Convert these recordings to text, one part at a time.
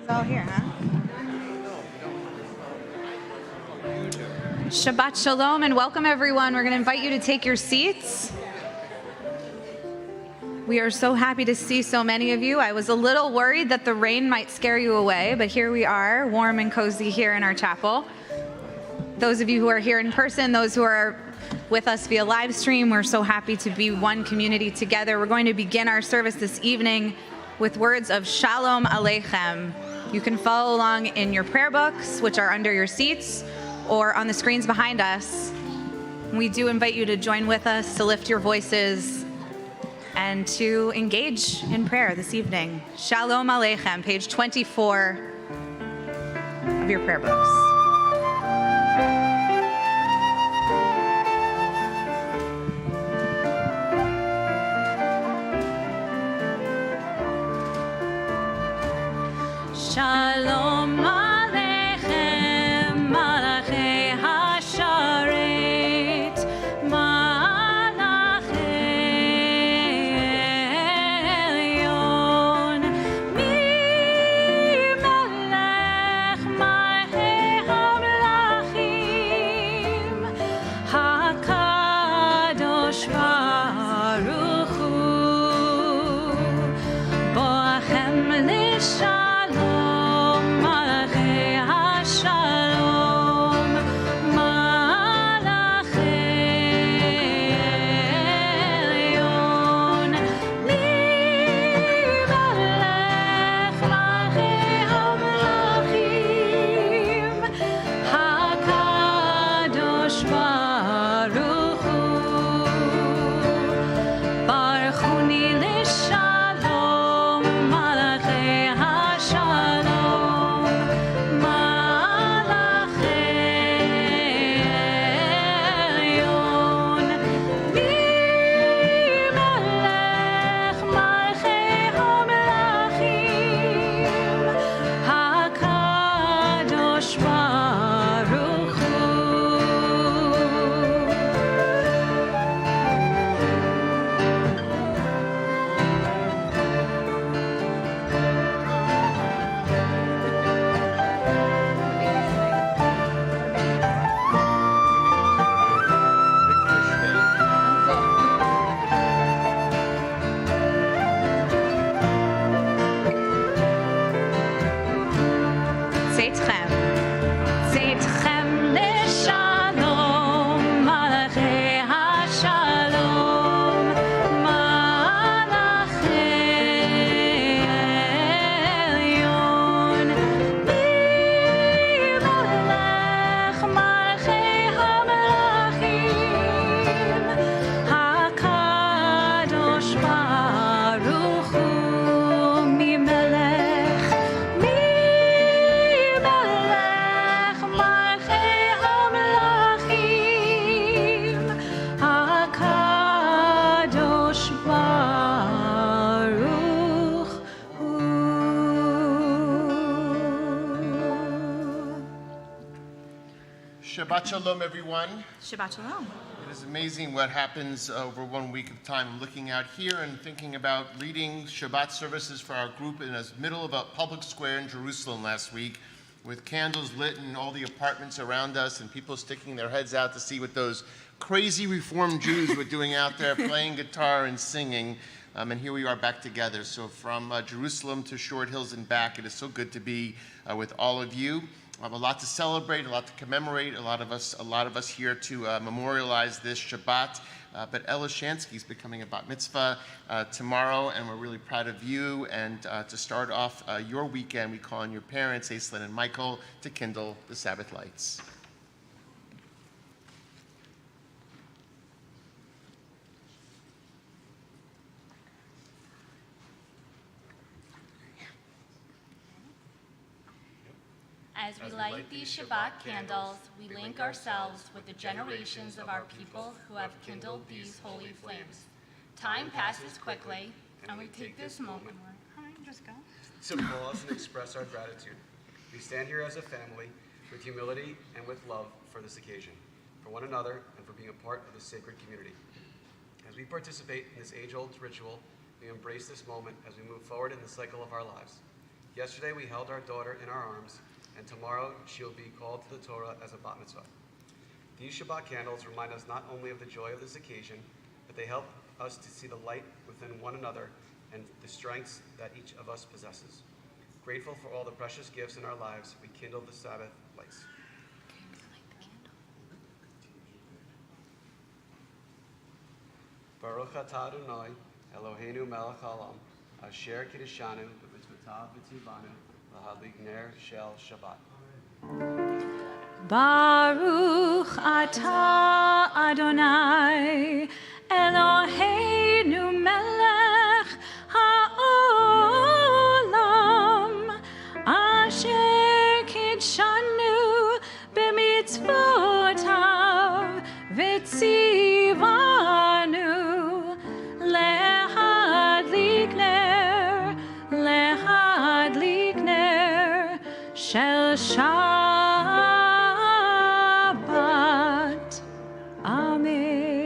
It's all here, huh? Shabbat Shalom and welcome everyone. We're going to invite you to take your seats. We are so happy to see so many of you. I was a little worried that the rain might scare you away, but here we are, warm and cozy here in our chapel. Those of you who are here in person, those who are with us via live stream, we're so happy to be one community together. We're going to begin our service this evening with words of Shalom Aleichem. You can follow along in your prayer books, which are under your seats, or on the screens behind us. We do invite you to join with us, to lift your voices, and to engage in prayer this evening. Shalom Aleichem, page 24 of your prayer books. Shalom Aleichem, Malachei HaSharet, Malachei Elyon, Mi-Melech Malachei HaMelachim, HaKadosh Baruch Hu, Boachem L'Shalom. Shabbat Shalom, everyone. Shabbat Shalom. It is amazing what happens over 1 week of time. I'm looking out here and thinking about leading Shabbat services for our group in the middle of a public square in Jerusalem last week with candles lit in all the apartments around us and people sticking their heads out to see what those crazy Reformed Jews were doing out there playing guitar and singing. And here we are back together. So from Jerusalem to Short Hills and back, it is so good to be with all of you. I have a lot to celebrate, a lot to commemorate, a lot of us here to memorialize this Shabbat. But Ella Shansky is becoming a bat mitzvah tomorrow, and we're really proud of you. And to start off your weekend, we call on your parents, Aislinn and Michael, to kindle the Sabbath lights. As we light these Shabbat candles, we link ourselves with the generations of our people who have kindled these holy flames. Time passes quickly, and we take this moment to pause and express our gratitude. We stand here as a family with humility and with love for this occasion, for one another, and for being a part of this sacred community. As we participate in this age-old ritual, we embrace this moment as we move forward in the cycle of our lives. Yesterday we held our daughter in our arms, and tomorrow she will be called to the Torah as a bat mitzvah. These Shabbat candles remind us not only of the joy of this occasion, but they help us to see the light within one another and the strengths that each of us possesses. Grateful for all the precious gifts in our lives, we kindle the Sabbath lights. Baruch atah Adonai, Eloheinu melech haolam, asher kiddushanu b'mitzvotav v'tzivanu l'hadlik ner shel Shabbat. Baruch atah Adonai, Eloheinu melech haolam, asher kiddushanu b'mitzvotav v'tzivanu lehadlik ner shel Shabbat. Amen.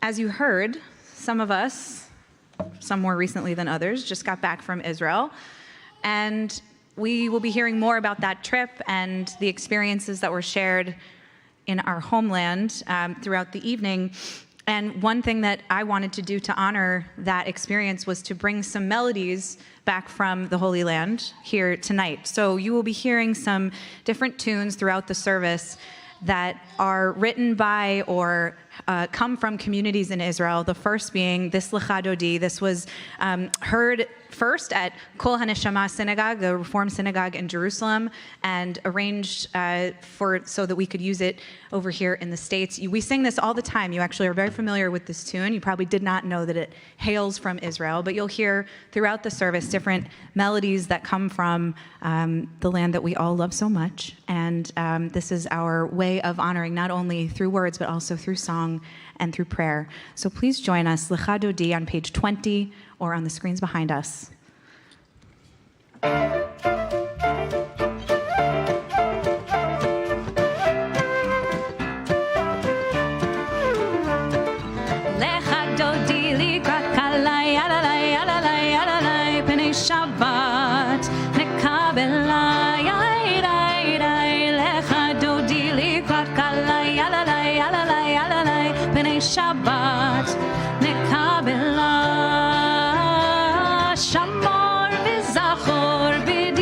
As you heard, some of us, some more recently than others, just got back from Israel, and we will be hearing more about that trip and the experiences that were shared in our homeland throughout the evening. And one thing that I wanted to do to honor that experience was to bring some melodies back from the Holy Land here tonight. So you will be hearing some different tunes throughout the service that are written by or come from communities in Israel. The first being this Lecha Dodi. This was heard first at Kol HaNeshama Synagogue, the Reform Synagogue in Jerusalem, and arranged so that we could use it over here in the States. We sing this all the time. You actually are very familiar with this tune. You probably did not know that it hails from Israel, but you'll hear throughout the service different melodies that come from the land that we all love so much. And this is our way of honoring not only through words, but also through song and through prayer. So please join us, Lecha Dodi, on page 20 or on the screens behind us. Lecha Dodi likrat kalai alalai alalai alalai penei Shabbat nekabelai Lecha Dodi likrat kalai alalai alalai alalai penei Shabbat nekabelai Shamor v'zachor b'd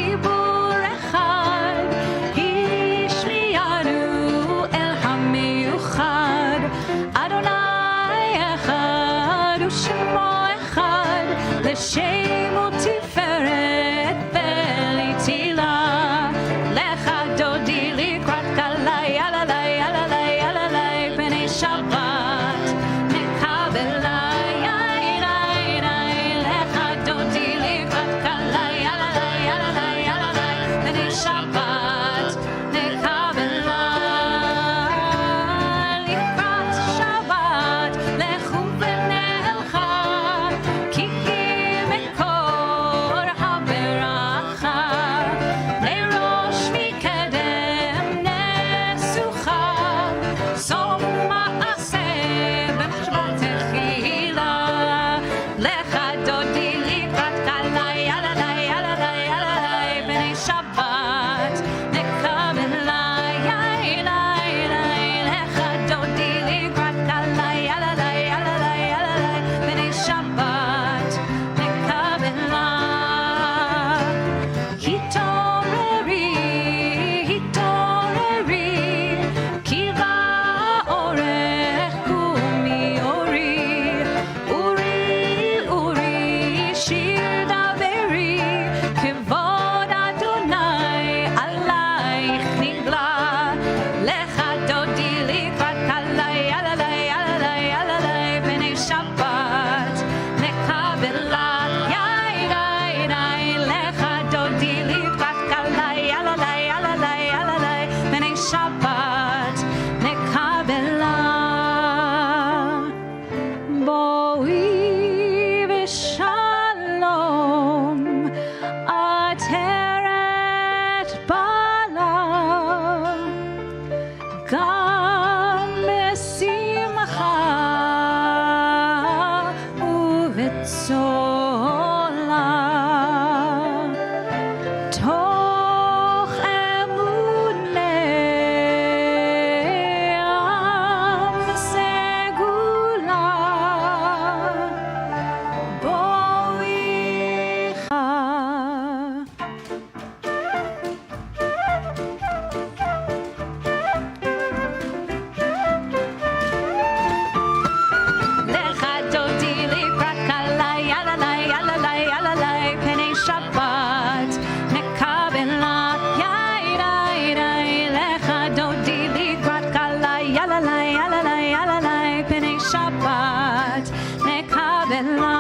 yalalai Bnei Shabbat nekabela.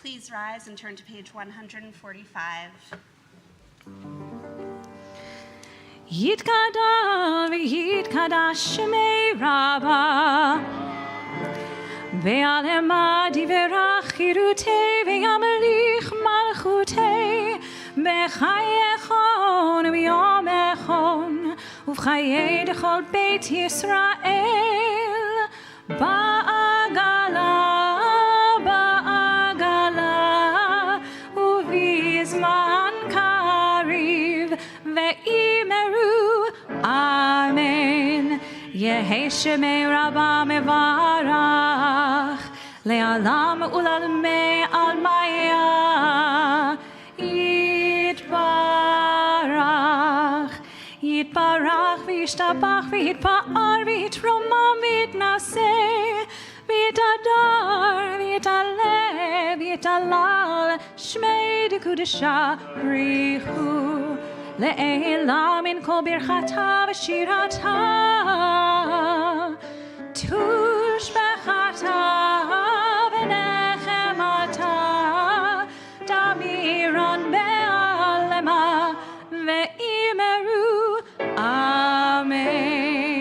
Please rise and turn to page 145. Yitkada v'yitkada shemei Rabbah ve'alema divrach chirutei ve'yamelich malchutei b'chayechon v'yom echon uv'chayei dechol beit Yisrael ba'agala uv'zman kariv ve'imeru amen. Yehi shemei Rabbah mevarach le'alam u'lalmei almaya yitbarach yitbarach v'yishtabach v'yitpa'ar v'yitromam v'yitnaseh v'yitadar v'yitaleh v'yitalal shmei dekudesha richu le'elam in kol birchata v'shirata tushbechata v'nechemata damiran be'alema ve'imeru amen.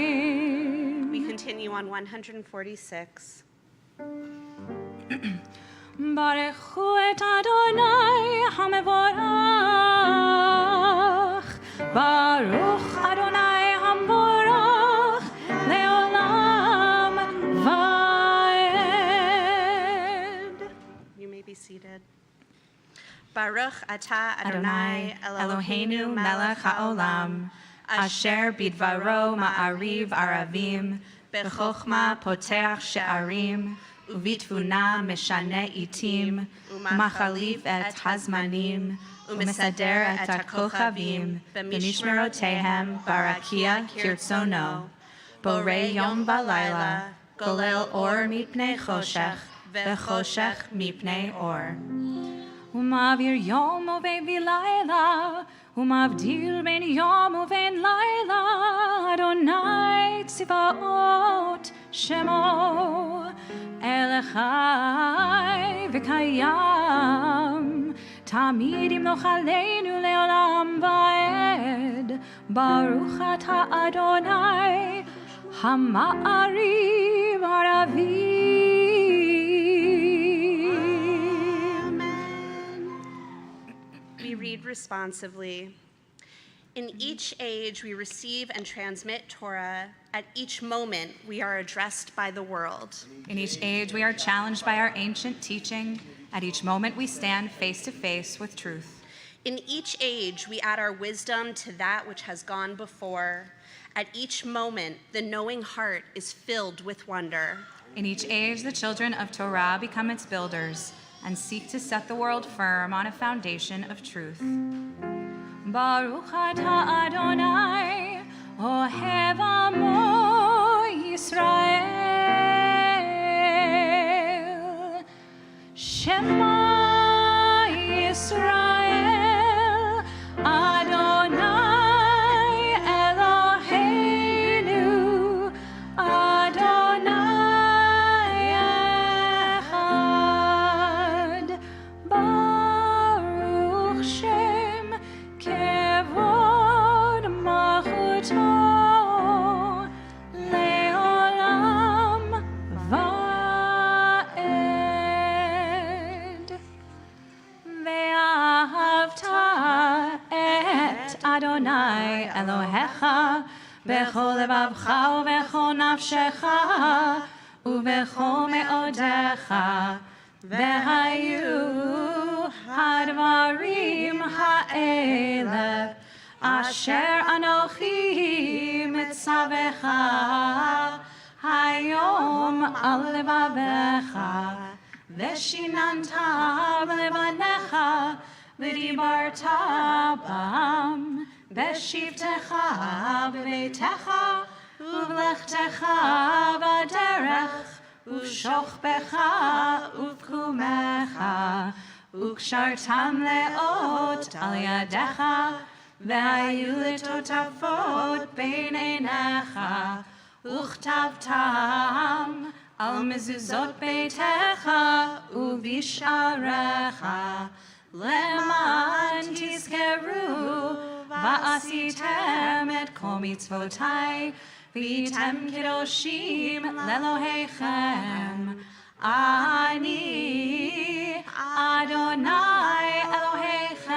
We continue on 146. Baruchu et Adonai hamevorach Baruch Adonai hamevorach leolam vaed. You may be seated. Baruch atah Adonai Eloheinu melech haolam asher bidvaro ma'ariv aravim b'chokhma poteach she'arim uvitvuna meshane itim umachalif et hazmanim umesader et hakochavim b'mishmerotehem barakia kirtzono borei yom v'layla golel or mipnei choshech v'choshech mipnei or. Umavir yom uvein v'layla, umavdil ben yom uvein layla, Adonai tziva'ot shemo, Elechai v'kayam, tamid imloch aleinu leolam va'ed, Baruch atah Adonai, hama'ariv aravim. We read responsively. In each age we receive and transmit Torah. At each moment we are addressed by the world. In each age, we are challenged by our ancient teaching. At each moment, we stand face to face with truth. In each age we add our wisdom to that which has gone before. At each moment the knowing heart is filled with wonder. In each age, the children of Torah become its builders and seek to set the world firm on a foundation of truth. Baruch atah Adonai, ohev amo Yisrael. Shema Yisrael, Adonai Eloheinu, Adonai echad. Baruch Shem kevod malchuto leolam vaed. Ve'ahavta et Adonai Elohecha bechol levavcha uvechol nafshecha uvechol me'odecha ve'hayu hadvarim ha'ele asher anochi mitzavecha hayom al levavecha ve'shinanta b'levanecha v'dibarta bam b'shivtecha b'veitecha uv'lechtecha b'derech uv'shochbecha uv'kumecha ukshartam leot al yadecha והיו לטוטפות בין עיניך, וכתבתם על מזוזות ביתך ובשעריך, למען תזכרו ועשיתם את כל מצוותי, והייתם קדושים לאלוהיכם. אני אדוני אלוהיכם,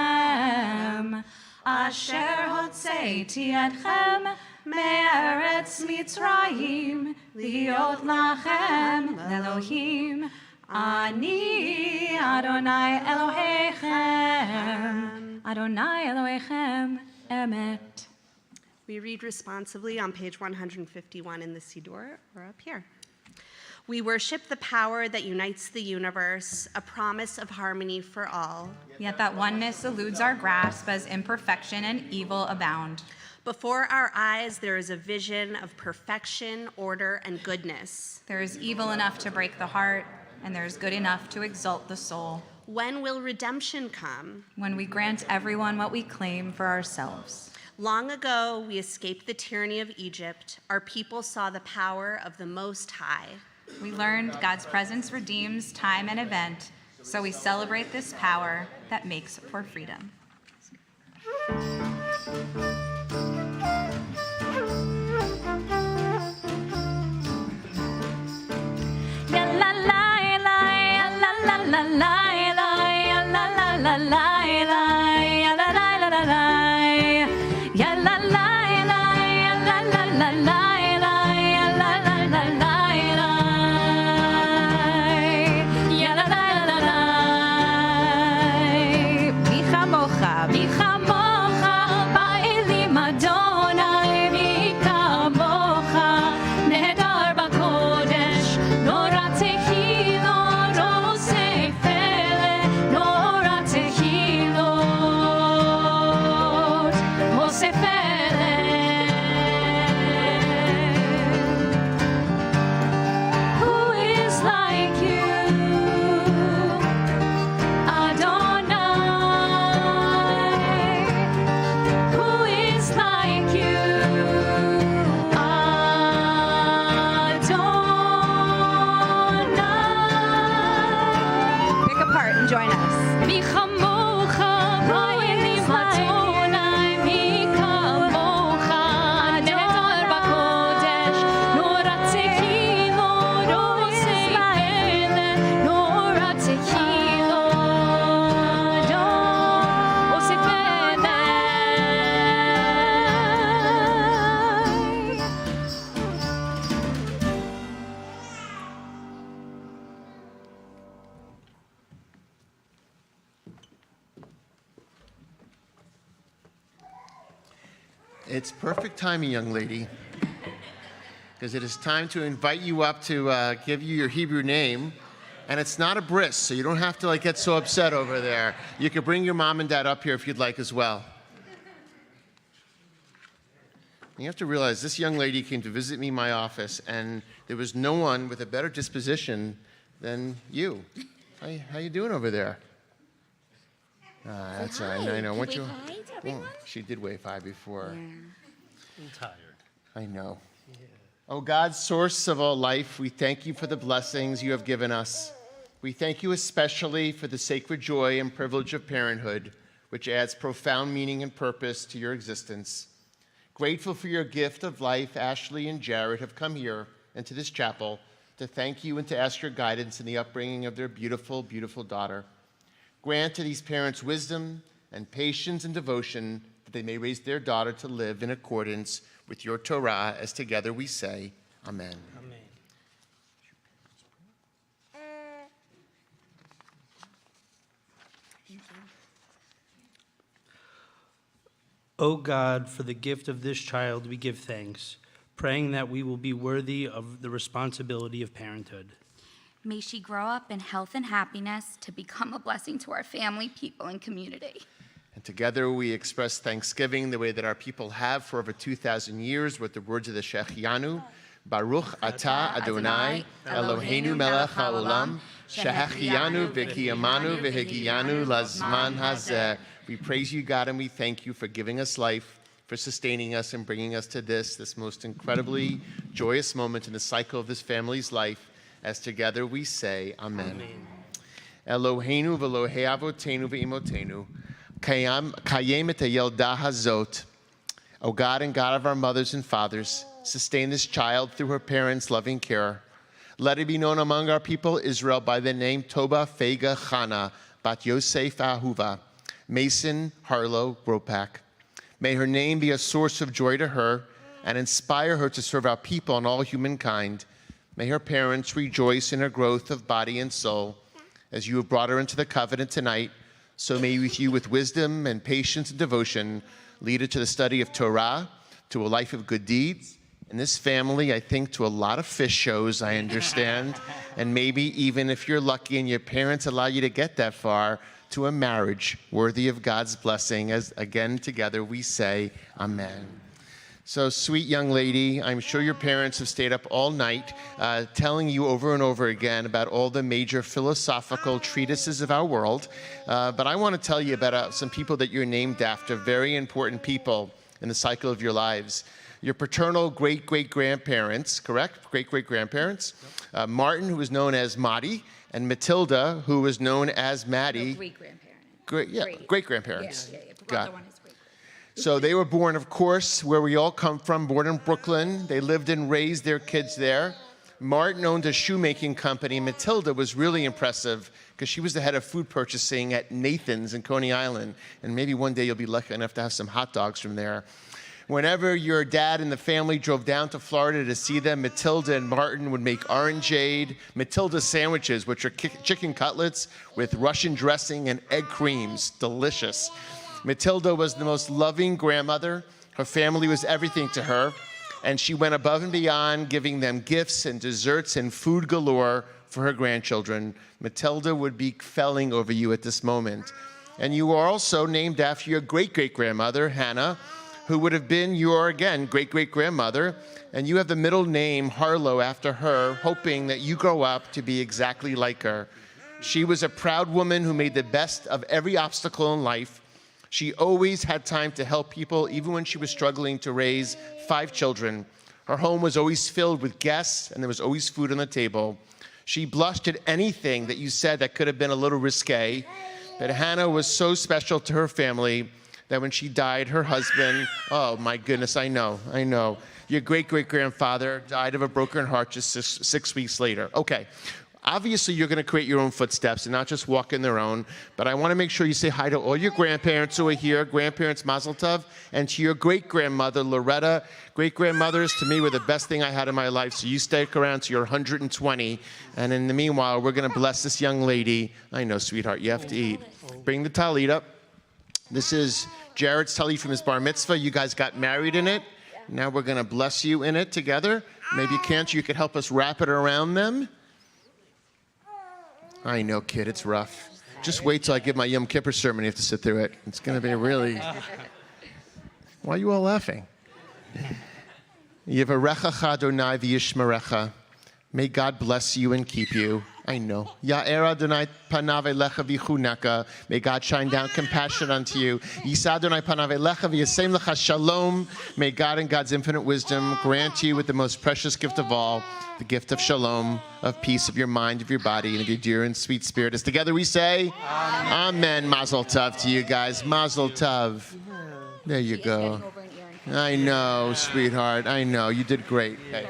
אשר הוצאתי אתכם מארץ מצרים, להיות לכם לאלוהים. אני אדוני אלוהיכם, אדוני אלוהיכם אמת. We read responsively on page 151 in the Siddur, or up here. We worship the power that unites the universe, a promise of harmony for all. Yet that oneness eludes our grasp as imperfection and evil abound. Before our eyes, there is a vision of perfection, order, and goodness. There is evil enough to break the heart, and there is good enough to exalt the soul. When will redemption come? When we grant everyone what we claim for ourselves. Long ago, we escaped the tyranny of Egypt. Our people saw the power of the Most High. We learned God's presence redeems time and event, so we celebrate this power that makes for freedom. It's perfect timing, young lady, because it is time to invite you up to give you your Hebrew name. And it's not a bris, so you don't have to get so upset over there. You can bring your mom and dad up here if you'd like as well. You have to realize this young lady came to visit me in my office, and there was no one with a better disposition than you. How you doing over there? That's all right. I know. Did we wave hi to everyone? Well, she did wave hi before. I'm tired. I know. Oh, God, source of all life, we thank you for the blessings you have given us. We thank you especially for the sacred joy and privilege of parenthood, which adds profound meaning and purpose to your existence. Grateful for your gift of life, Ashley and Jared have come here into this chapel to thank you and to ask your guidance in the upbringing of their beautiful, beautiful daughter. Grant to these parents wisdom and patience and devotion that they may raise their daughter to live in accordance with your Torah, as together we say, Amen. Amen. O God, for the gift of this child we give thanks, praying that we will be worthy of the responsibility of parenthood. May she grow up in health and happiness to become a blessing to our family, people, and community. And together we express thanksgiving the way that our people have for over 2,000 years with the words of the Shechianu. Baruch atah Adonai Eloheinu melech haolam shehechianu v'kiyamanu v'hegiyanu lazman hazeh We praise you, God, and we thank you for giving us life, for sustaining us and bringing us to this most incredibly joyous moment in the cycle of this family's life. As together we say, Amen. Eloheinu v'Elohei avotenu v'imotenu, kayem et hayelda hazot. O God and God of our mothers and fathers, sustain this child through her parents' loving care. Let it be known among our people Israel by the name Toba Fega Chana, Bat Yosef Ahuva, Mason Harlow Gropak. May her name be a source of joy to her and inspire her to serve our people and all humankind. May her parents rejoice in her growth of body and soul. As you have brought her into the covenant tonight, so may you with wisdom and patience and devotion lead her to the study of Torah, to a life of good deeds. In this family, I think to a lot of fish shows, I understand. And maybe even if you're lucky and your parents allow you to get that far, to a marriage worthy of God's blessing, as again together we say, Amen. So, sweet young lady, I'm sure your parents have stayed up all night telling you over and over again about all the major philosophical treatises of our world. But I want to tell you about some people that you're named after, very important people in the cycle of your lives. Your paternal great-great-grandparents, correct? Great-great-grandparents. Martin, who was known as Marty, and Matilda, who was known as Maddie. Great-grandparent. Great-grandparents. Yeah. Got it. So they were born, of course, where we all come from, born in Brooklyn. They lived and raised their kids there. Martin owned a shoemaking company. Matilda was really impressive because she was the head of food purchasing at Nathan's in Coney Island. And maybe one day you'll be lucky enough to have some hot dogs from there. Whenever your dad and the family drove down to Florida to see them, Matilda and Martin would make orangeade, Matilda sandwiches, which are chicken cutlets with Russian dressing and egg creams. Delicious. Matilda was the most loving grandmother. Her family was everything to her. And she went above and beyond, giving them gifts and desserts and food galore for her grandchildren. Matilda would be felling over you at this moment. And you are also named after your great-great-grandmother, Hannah, who would have been your, again, great-great-grandmother, and you have the middle name Harlow after her, hoping that you grow up to be exactly like her. She was a proud woman who made the best of every obstacle in life. She always had time to help people, even when she was struggling to raise 5 children. Her home was always filled with guests, and there was always food on the table. She blushed at anything that you said that could have been a little risque, but Hannah was so special to her family that when she died, her husband, oh my goodness, I know. Your great-great-grandfather died of a broken heart just six weeks later. Okay, obviously you're gonna create your own footsteps and not just walk in their own, but I wanna make sure you say hi to all your grandparents who are here, grandparents Mazel Tov, and to your great-grandmother, Loretta. Great-grandmothers, to me, were the best thing I had in my life, so you stick around till you're 120, and in the meanwhile, we're gonna bless this young lady. I know, sweetheart, you have to eat. Bring the talit up. This is Jared's talit from his bar mitzvah. You guys got married in it. Now we're going to bless you in it together. Maybe you could help us wrap it around them. I know, kid, it's rough. Just wait till I give my Yom Kippur sermon. You have to sit through it. It's going to be really... Why are you all laughing? Yivarechacha Adonai v'yishmerecha. May God bless you and keep you. I know. Ya'er Adonai panav elecha v'chuneka. May God shine down compassion unto you. Yisa Adonai panav elecha v'yasem lecha shalom. May God in God's infinite wisdom grant you with the most precious gift of all, the gift of shalom, of peace of your mind, of your body, and of your dear and sweet spirit. As together we say, Amen. Mazel tov to you guys. Mazel tov. There you go. I know, sweetheart. I know. You did great. Hey.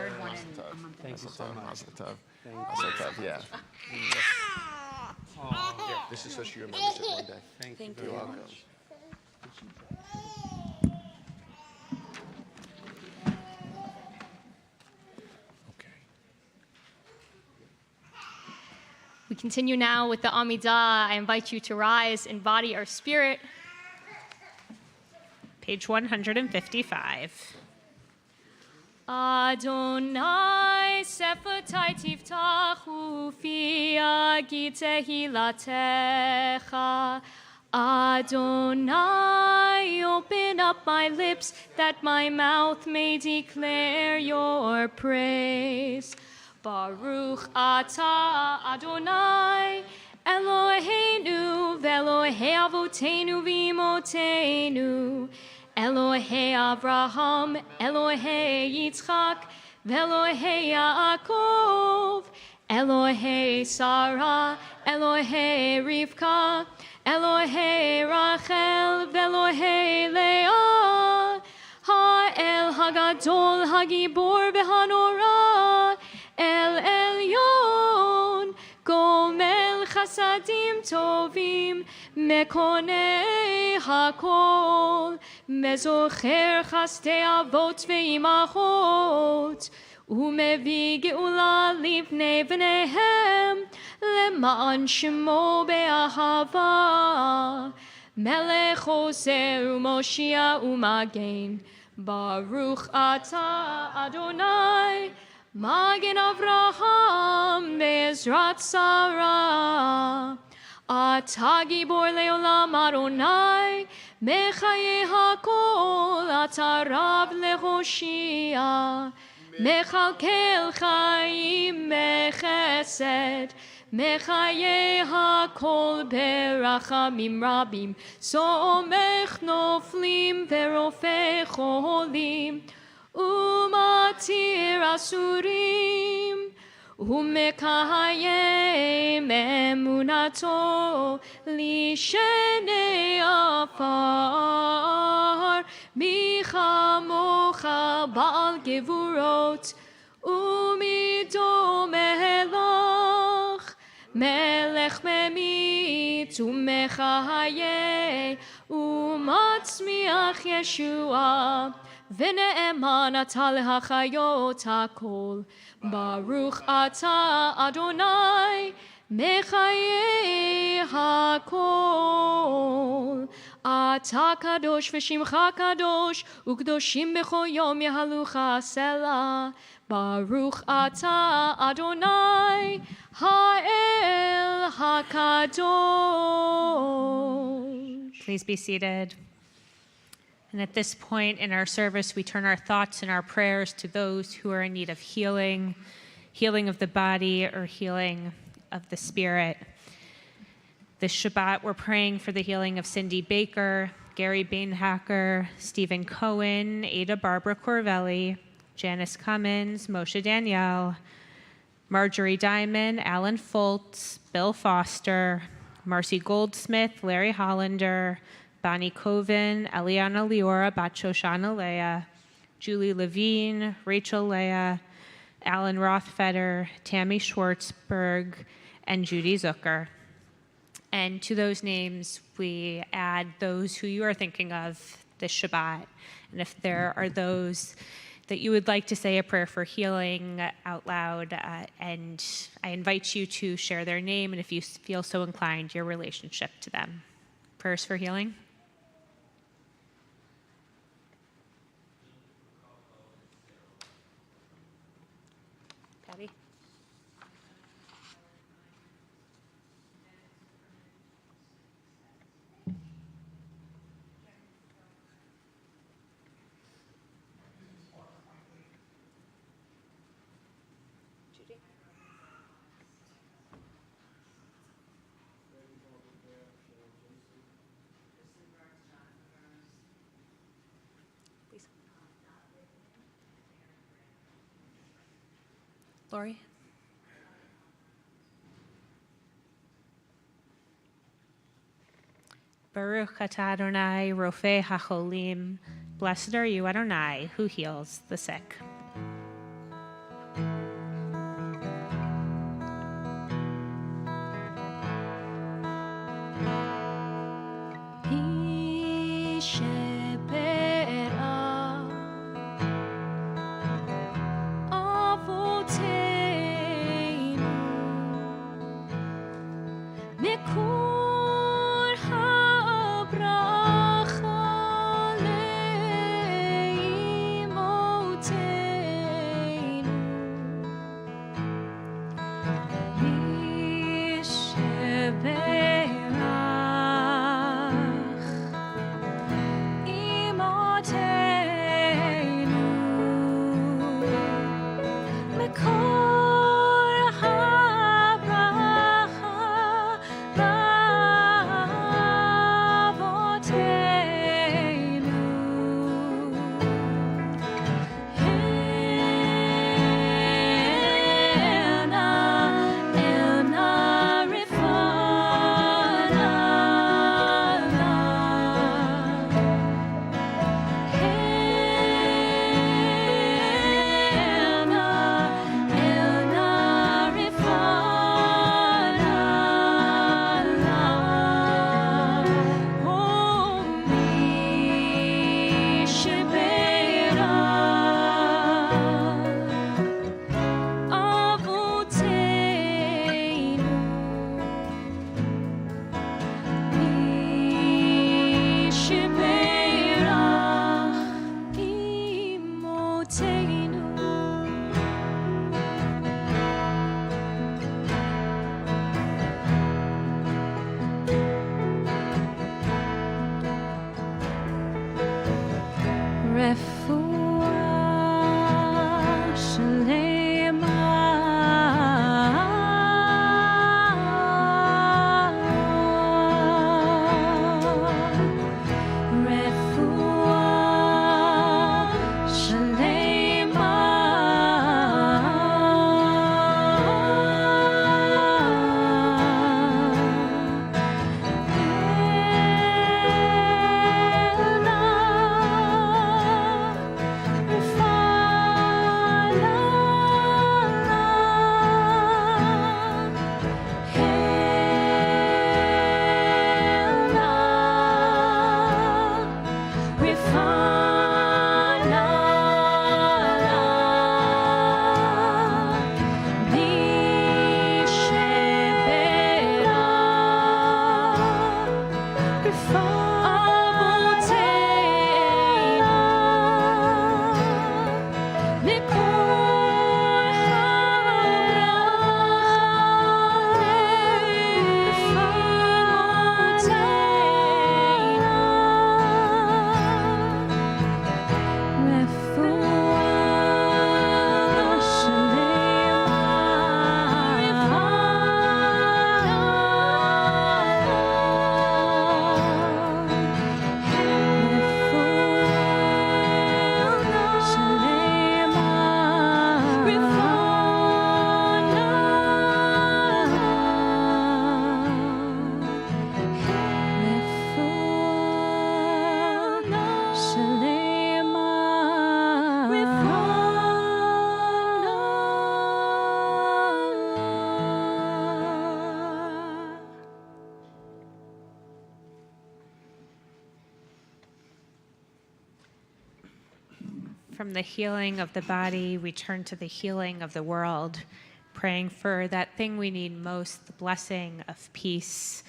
Mazel tov. Mazel tov. Mazel tov. Yeah. Here, this is so she remembers it one day. Thank you. You're welcome. Okay. We continue now with the Amidah. I invite you to rise, embody our spirit. Page 155. Adonai sefatai tiftachu fi yagid tehilatecha. Adonai, open up my lips that my mouth may declare your praise. Baruch atah Adonai Eloheinu ve'Elohei Avotenu v'Imotenu, Elohei Avraham, Elohei Yitzchak, ve'Elohei Yaakov, Elohei Sarah, Elohei Rivka, Elohei Rachel, ve'Elohei Leah, Ha'el Hagadol Hagibor ve'Hanora, El Elyon, Gomel Chasadim Tovim, Mekonei Hakol, Mezocher Chastei Avot ve'Imachot, Umevi Geula Livnei V'neihem, Leman Shemo Be'ahava, Melech Ozer U'Moshia U'Magen, Baruch Ata Adonai, Magen Avraham Be'ezrat Sarah, Ata Gibor Leolam Adonai, Mechaye Hakol, Ata Rav Lehoshia, Mechalkel Chaim Mechesed, Mechaye Hakol Berachamim Rabim, Somech Noflim Ve'Rofei Cholim, Umatir Asurim, Umekayem Emunato, Lishenei Afar, Michamocha Baal Gevurot, Umido Melach, Melech Memit, Umechaye, Umatzmiach Yeshua, V'ne'eman ata lehachayot hakol, Baruch ata Adonai, Mechaye hakol. Ata kadosh v'shimcha kadosh, u'kdoshim b'chol yom yahalucha selah. Baruch ata Adonai, ha'el hakadosh. Please be seated. And at this point in our service, we turn our thoughts and our prayers to those who are in need of healing, healing of the body or healing of the spirit. This Shabbat, we're praying for the healing of Cindy Baker, Gary Bainhacker, Stephen Cohen, Ada Barbara Corvelli, Janice Cummins, Moshe Danielle, Marjorie Diamond, Alan Foltz, Bill Foster, Marcy Goldsmith, Larry Hollander, Bonnie Coven, Eliana Leora, Bat Shoshana Leah, Julie Levine, Rachel Leah, Alan Rothfeder, Tammy Schwartzberg, and Judy Zucker. And to those names, we add those who you are thinking of this Shabbat. And if there are those that you would like to say a prayer for healing out loud, and I invite you to share their name, and if you feel so inclined, your relationship to them. Prayers for healing. Patty? Lori? Baruch atah Adonai, Rofei HaCholim. Blessed are you, Adonai, who heals the sick. Mountain. From the healing of the body, we turn to the healing of the world, praying for that thing we need most, the blessing of peace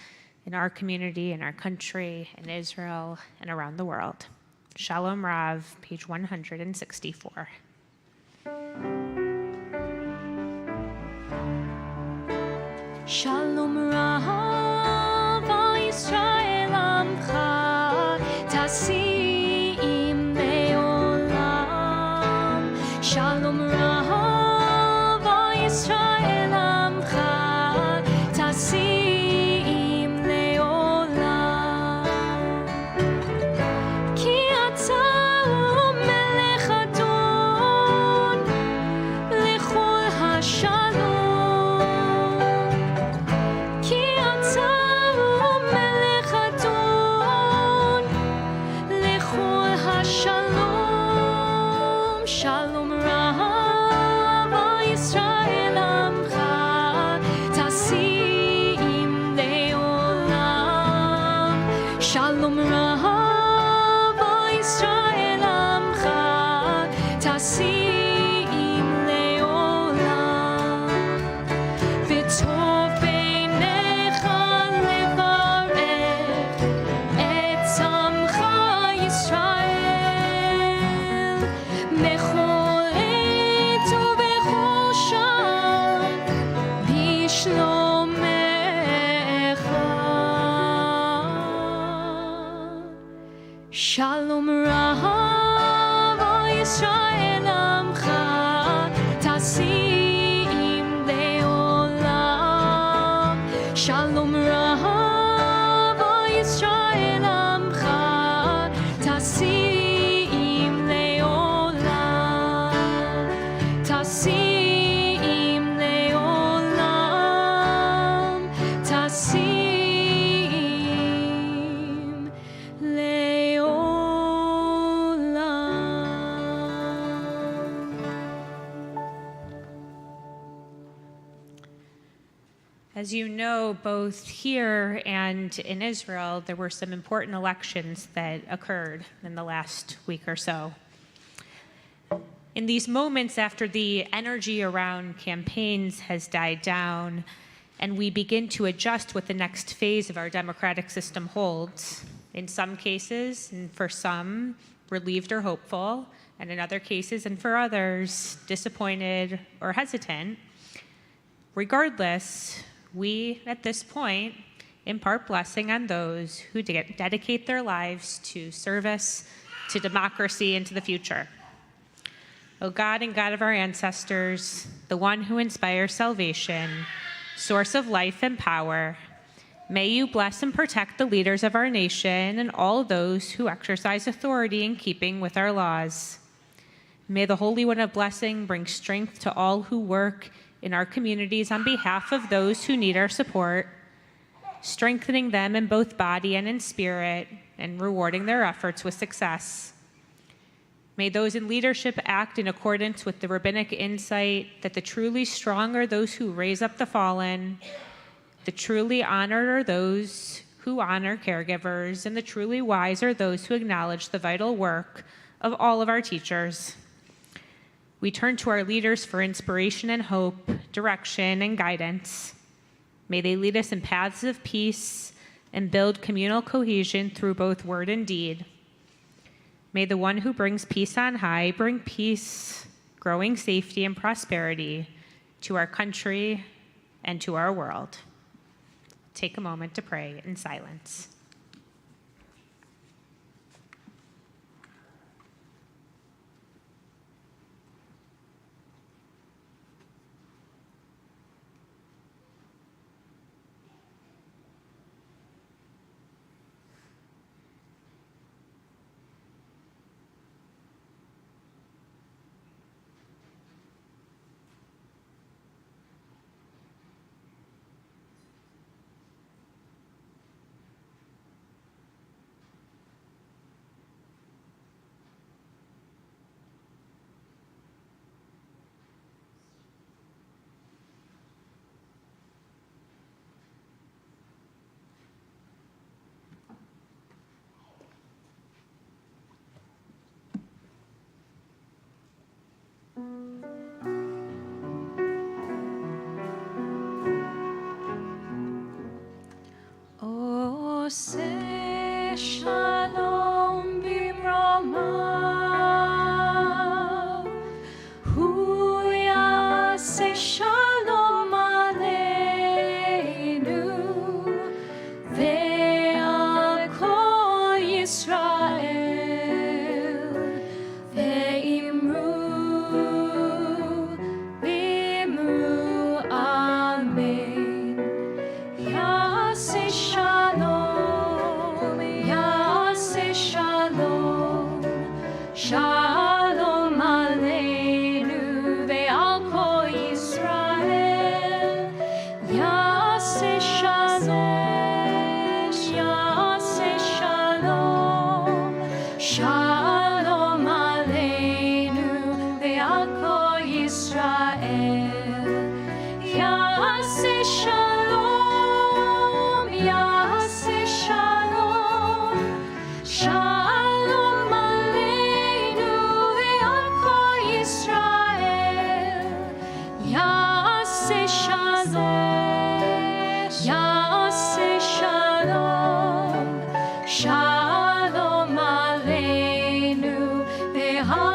in our community, in our country, in Israel, and around the world. Shalom Rav, page 164. Shalom Rav, Yisrael Amcha, Tasim Leolam. Shalom Rav, Yisrael Amcha, Tasim Leolam. Ki ata melech adon, lechol hashalom. Shalom Rav, Yisrael Amcha, Tasim Leolam. Shalom Rav, Yisrael Amcha, Tasim Leolam. V'tov beinecha levarech et Amcha Yisrael. Bechol עת ובכל שעה בשלומך. Shalom Rav, Yisrael Amcha, Tasim Leolam. Shalom Rav, Yisrael Amcha, Tasim Leolam. Tasim Leolam. Tasim As you know, both here and in Israel, there were some important elections that occurred in the last week or so. In these moments after the energy around campaigns has died down and we begin to adjust what the next phase of our democratic system holds, in some cases, and for some, relieved or hopeful, and in other cases and for others, disappointed or hesitant. Regardless, we, at this point, impart blessing on those who dedicate their lives to service, to democracy, and to the future. O God and God of our ancestors, the one who inspires salvation, source of life and power, may you bless and protect the leaders of our nation and all those who exercise authority in keeping with our laws. May the Holy One of Blessing bring strength to all who work in our communities on behalf of those who need our support, strengthening them in both body and in spirit, and rewarding their efforts with success. May those in leadership act in accordance with the rabbinic insight that the truly strong are those who raise up the fallen, the truly honored are those who honor caregivers, and the truly wise are those who acknowledge the vital work of all of our teachers. We turn to our leaders for inspiration and hope, direction and guidance. May they lead us in paths of peace and build communal cohesion through both word and deed. May the one who brings peace on high bring peace, growing safety and prosperity to our country and to our world. Take a moment to pray in silence. עושה שלום במרומיו, הוא יעשה שלום עלינו ועל כל ישראל, ואמרו אמן. יעשה שלום, יעשה שלום, שלום עלינו ועל כל ישראל. יעשה שלום, יעשה שלום, שלום עלינו ועל כל ישראל. יעשה שלום, יעשה שלום, שלום עלינו ועל כל ישראל. יעשה שלום, יעשה שלום, שלום עלינו ועל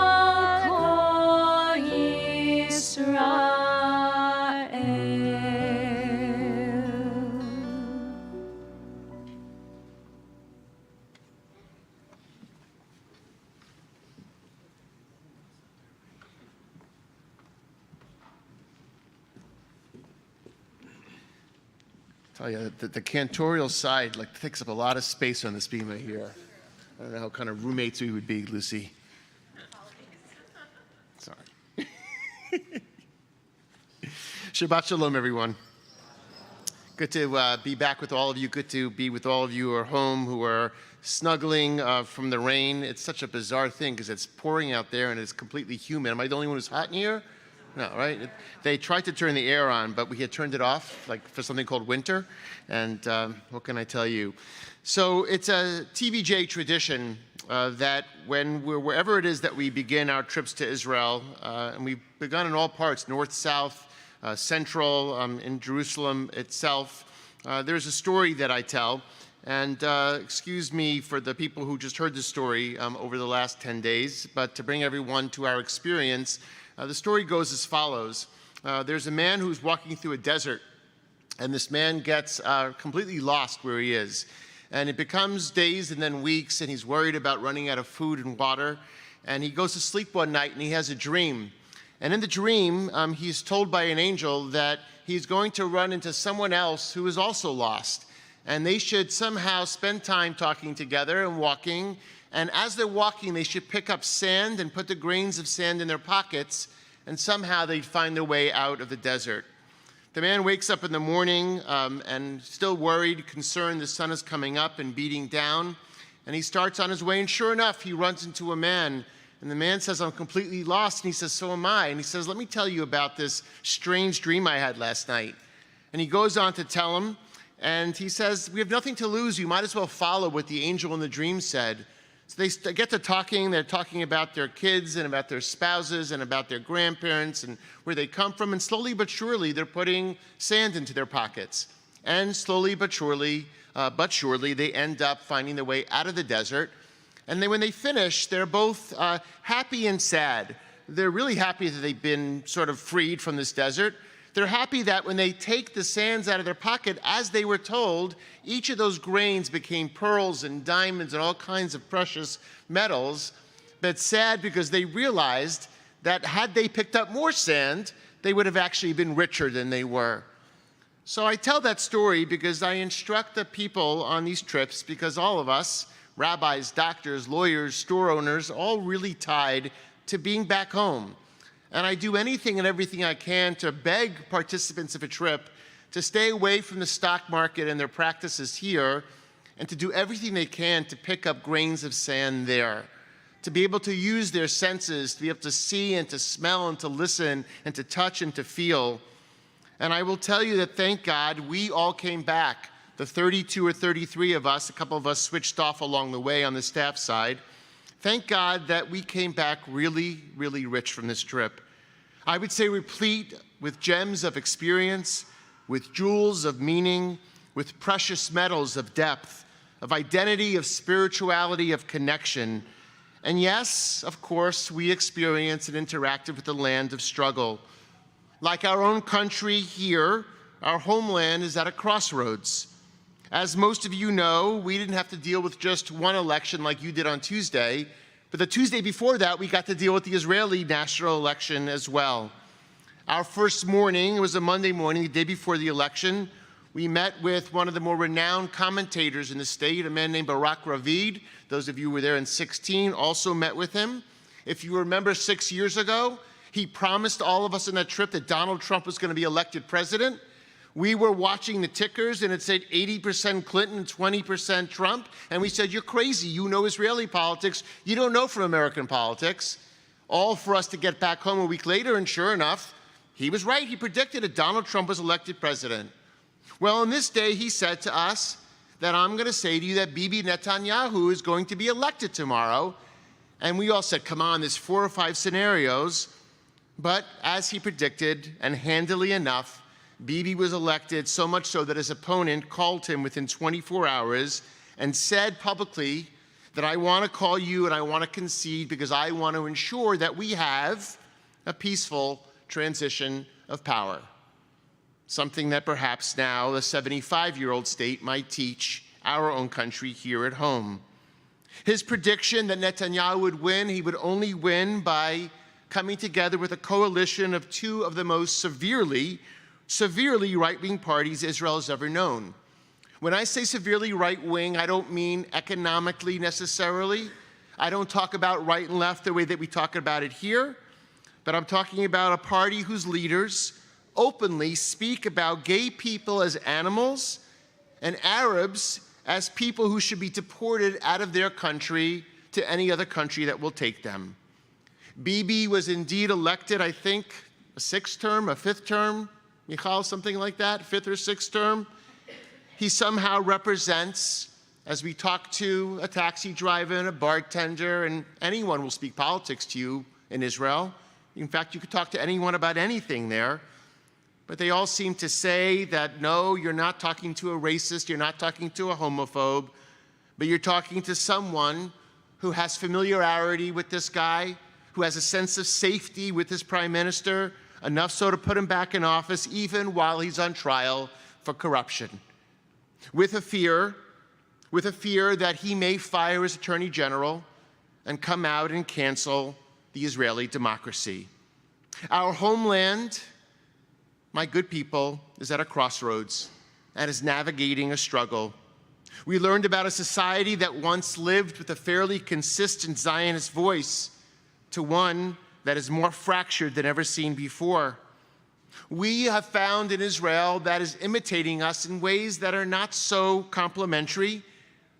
כל ישראל. Tell you, the cantorial side takes up a lot of space on this bima here. I don't know how kind of roommates we would be, Lucy. Sorry. Shabbat shalom, everyone. Good to be back with all of you. Good to be with all of you who are home, who are snuggling from the rain. It's such a bizarre thing because it's pouring out there and it's completely humid. Am I the only one who's hot in here? No, right? They tried to turn the air on, but we had turned it off, for something called winter. And what can I tell you? So it's a TVJ tradition that wherever it is that we begin our trips to Israel, and we've begun in all parts, north, south, central, in Jerusalem itself, there's a story that I tell. And excuse me for the people who just heard the story over the last 10 days, but to bring everyone to our experience, the story goes as follows. There's a man who's walking through a desert, and this man gets completely lost where he is. And it becomes days and then weeks, and he's worried about running out of food and water. And he goes to sleep one night, and he has a dream. And in the dream, he's told by an angel that he's going to run into someone else who is also lost. And they should somehow spend time talking together and walking. And as they're walking, they should pick up sand and put the grains of sand in their pockets, and somehow they'd find their way out of the desert. The man wakes up in the morning and still worried, concerned the sun is coming up and beating down. And he starts on his way, and sure enough, he runs into a man. And the man says, I'm completely lost. And he says, so am I. And he says, let me tell you about this strange dream I had last night. And he goes on to tell him, and he says, we have nothing to lose. You might as well follow what the angel in the dream said. So they get to talking. They're talking about their kids and about their spouses and about their grandparents and where they come from. And slowly but surely, they're putting sand into their pockets. And slowly but surely, they end up finding their way out of the desert. And then when they finish, they're both happy and sad. They're really happy that they've been sort of freed from this desert. They're happy that when they take the sands out of their pocket, as they were told, each of those grains became pearls and diamonds and all kinds of precious metals. But sad because they realized that had they picked up more sand, they would have actually been richer than they were. So I tell that story because I instruct the people on these trips, because all of us, rabbis, doctors, lawyers, store owners, all really tied to being back home. And I do anything and everything I can to beg participants of a trip to stay away from the stock market and their practices here, and to do everything they can to pick up grains of sand there, to be able to use their senses, to be able to see and to smell and to listen and to touch and to feel. And I will tell you that, thank God, we all came back. The 32 or 33 of us, a couple of us switched off along the way on the staff side. Thank God that we came back really, really rich from this trip. I would say replete with gems of experience, with jewels of meaning, with precious metals of depth, of identity, of spirituality, of connection. And yes, of course, we experienced and interacted with the land of struggle. Like our own country here, our homeland is at a crossroads. As most of you know, we didn't have to deal with just one election like you did on Tuesday, but the Tuesday before that, we got to deal with the Israeli national election as well. Our first morning, it was a Monday morning, the day before the election, we met with one of the more renowned commentators in the state, a man named Barak Ravid. Those of you who were there in 2016 also met with him. If you remember 6 years ago, he promised all of us on that trip that Donald Trump was going to be elected president. We were watching the tickers, and it said 80% Clinton, 20% Trump. And we said, you're crazy. You know Israeli politics. You don't know from American politics. All for us to get back home a week later, and sure enough, he was right. He predicted that Donald Trump was elected president. Well, on this day, he said to us that I'm going to say to you that Bibi Netanyahu is going to be elected tomorrow. And we all said, come on, there's 4 or 5 scenarios. But as he predicted, and handily enough, Bibi was elected, so much so that his opponent called him within 24 hours and said publicly that I want to call you and I want to concede because I want to ensure that we have a peaceful transition of power. Something that perhaps now the 75-year-old state might teach our own country here at home. His prediction that Netanyahu would win, he would only win by coming together with a coalition of 2 of the most severely right-wing parties Israel has ever known. When I say severely right-wing, I don't mean economically necessarily. I don't talk about right and left the way that we talk about it here, but I'm talking about a party whose leaders openly speak about gay people as animals and Arabs as people who should be deported out of their country to any other country that will take them. Bibi was indeed elected, I think, a 6th term, a 5th term, Michal, something like that, 5th or 6th term. He somehow represents, as we talk to a taxi driver and a bartender, and anyone will speak politics to you in Israel. In fact, you could talk to anyone about anything there. but they all seem to say that, no, you're not talking to a racist, you're not talking to a homophobe, but you're talking to someone who has familiarity with this guy, who has a sense of safety with his prime minister, enough so to put him back in office even while he's on trial for corruption. With a fear that he may fire his attorney general and come out and cancel the Israeli democracy. Our homeland, my good people, is at a crossroads and is navigating a struggle. We learned about a society that once lived with a fairly consistent Zionist voice to one that is more fractured than ever seen before. We have found an Israel that is imitating us in ways that are not so complementary,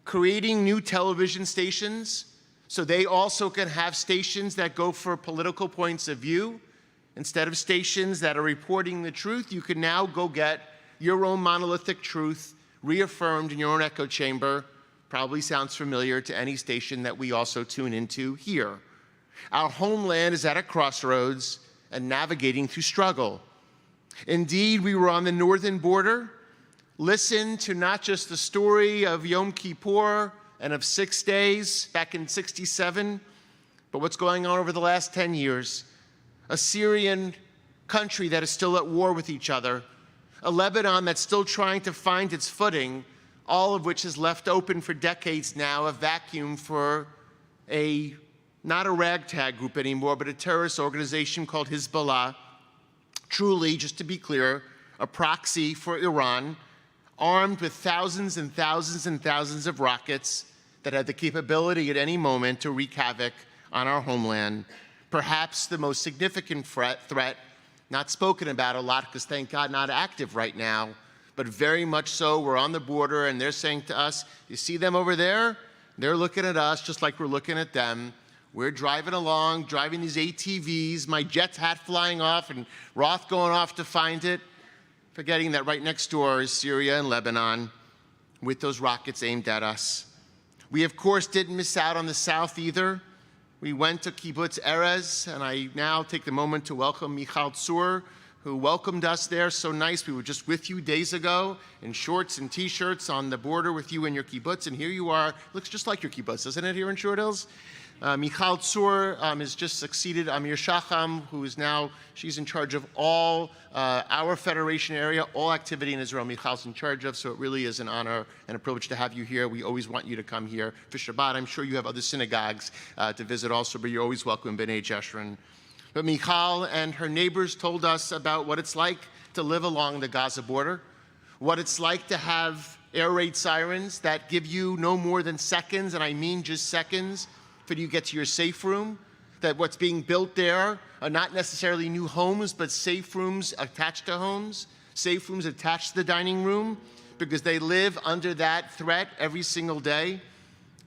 creating new television stations so they also can have stations that go for political points of view. Instead of stations that are reporting the truth, you can now go get your own monolithic truth reaffirmed in your own echo chamber. Probably sounds familiar to any station that we also tune into here. Our homeland is at a crossroads and navigating through struggle. Indeed, we were on the northern border, listened to not just the story of Yom Kippur and of 6 days back in '67, but what's going on over the last 10 years. A Syrian country that is still at war with each other, a Lebanon that's still trying to find its footing, all of which has left open for decades now a vacuum for not a ragtag group anymore, but a terrorist organization called Hezbollah. Truly, just to be clear, a proxy for Iran, armed with thousands and thousands and thousands of rockets that have the capability at any moment to wreak havoc on our homeland. Perhaps the most significant threat, not spoken about a lot because thank God not active right now, but very much so. We're on the border and they're saying to us, you see them over there? They're looking at us just like we're looking at them. We're driving along, driving these ATVs, my Jets hat flying off and Roth going off to find it, forgetting that right next door is Syria and Lebanon with those rockets aimed at us. We, of course, didn't miss out on the south either. We went to Kibbutz Erez, and I now take the moment to welcome Michal Tzur, who welcomed us there. So nice. We were just with you days ago in shorts and T-shirts on the border with you and your kibbutz, and here you are. Looks just like your kibbutz, doesn't it, here in Short Hills? Michal Tzur has just succeeded Amir Shacham, who is now, she's in charge of all our federation area, all activity in Israel Michal's in charge of, so it really is an honor and a privilege to have you here. We always want you to come here for Shabbat. I'm sure you have other synagogues to visit also, but you're always welcome in Bnai Jeshurun. But Michal and her neighbors told us about what it's like to live along the Gaza border, what it's like to have air raid sirens that give you no more than seconds, and I mean just seconds, for you to get to your safe room, that what's being built there are not necessarily new homes, but safe rooms attached to homes, safe rooms attached to the dining room, because they live under that threat every single day.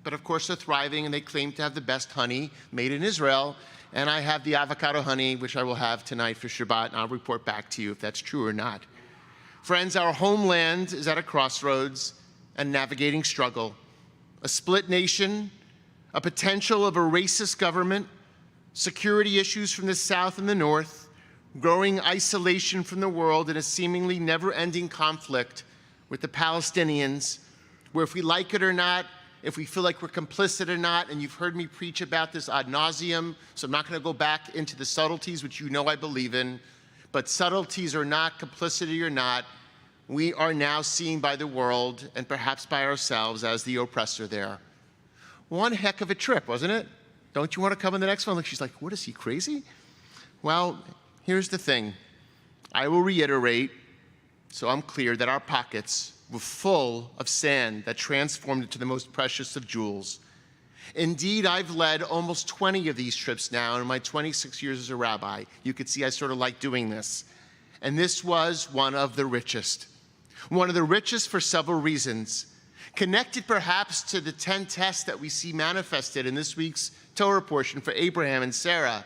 But of course they're thriving, and they claim to have the best honey made in Israel. And I have the avocado honey, which I will have tonight for Shabbat, and I'll report back to you if that's true or not. Friends, our homeland is at a crossroads and navigating struggle. A split nation, a potential of a racist government, security issues from the south and the north, growing isolation from the world, and a seemingly never-ending conflict with the Palestinians, where if we like it or not, if we feel like we're complicit or not, and you've heard me preach about this ad nauseum, so I'm not going to go back into the subtleties, which you know I believe in, but subtleties or not, complicity or not, we are now seen by the world, and perhaps by ourselves, as the oppressor there. One heck of a trip, wasn't it? Don't you want to come in the next one? She's like, what, is he crazy? Well, here's the thing. I will reiterate, so I'm clear, that our pockets were full of sand that transformed into the most precious of jewels. Indeed, I've led almost 20 of these trips now in my 26 years as a rabbi. You could see I sort of like doing this. And this was one of the richest. One of the richest for several reasons. Connected perhaps to the 10 tests that we see manifested in this week's Torah portion for Abraham and Sarah.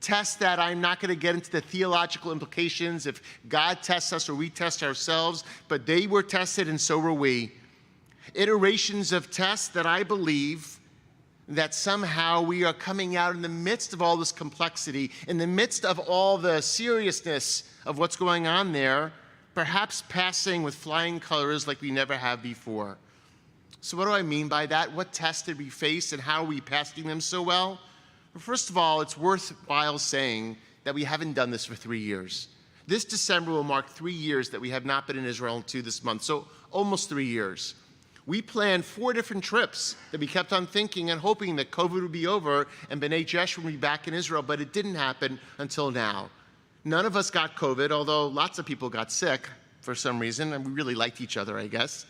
Tests that I'm not going to get into the theological implications if God tests us or we test ourselves, but they were tested and so were we. Iterations of tests that I believe that somehow we are coming out in the midst of all this complexity, in the midst of all the seriousness of what's going on there, perhaps passing with flying colors like we never have before. So what do I mean by that? What tests did we face and how are we passing them so well? Well, first of all, it's worthwhile saying that we haven't done this for 3 years. This December will mark 3 years that we have not been in Israel until this month, so almost 3 years. We planned 4 different trips that we kept on thinking and hoping that COVID would be over and Bnai Jeshurun would be back in Israel, but it didn't happen until now. None of us got COVID, although lots of people got sick for some reason, and we really liked each other, I guess.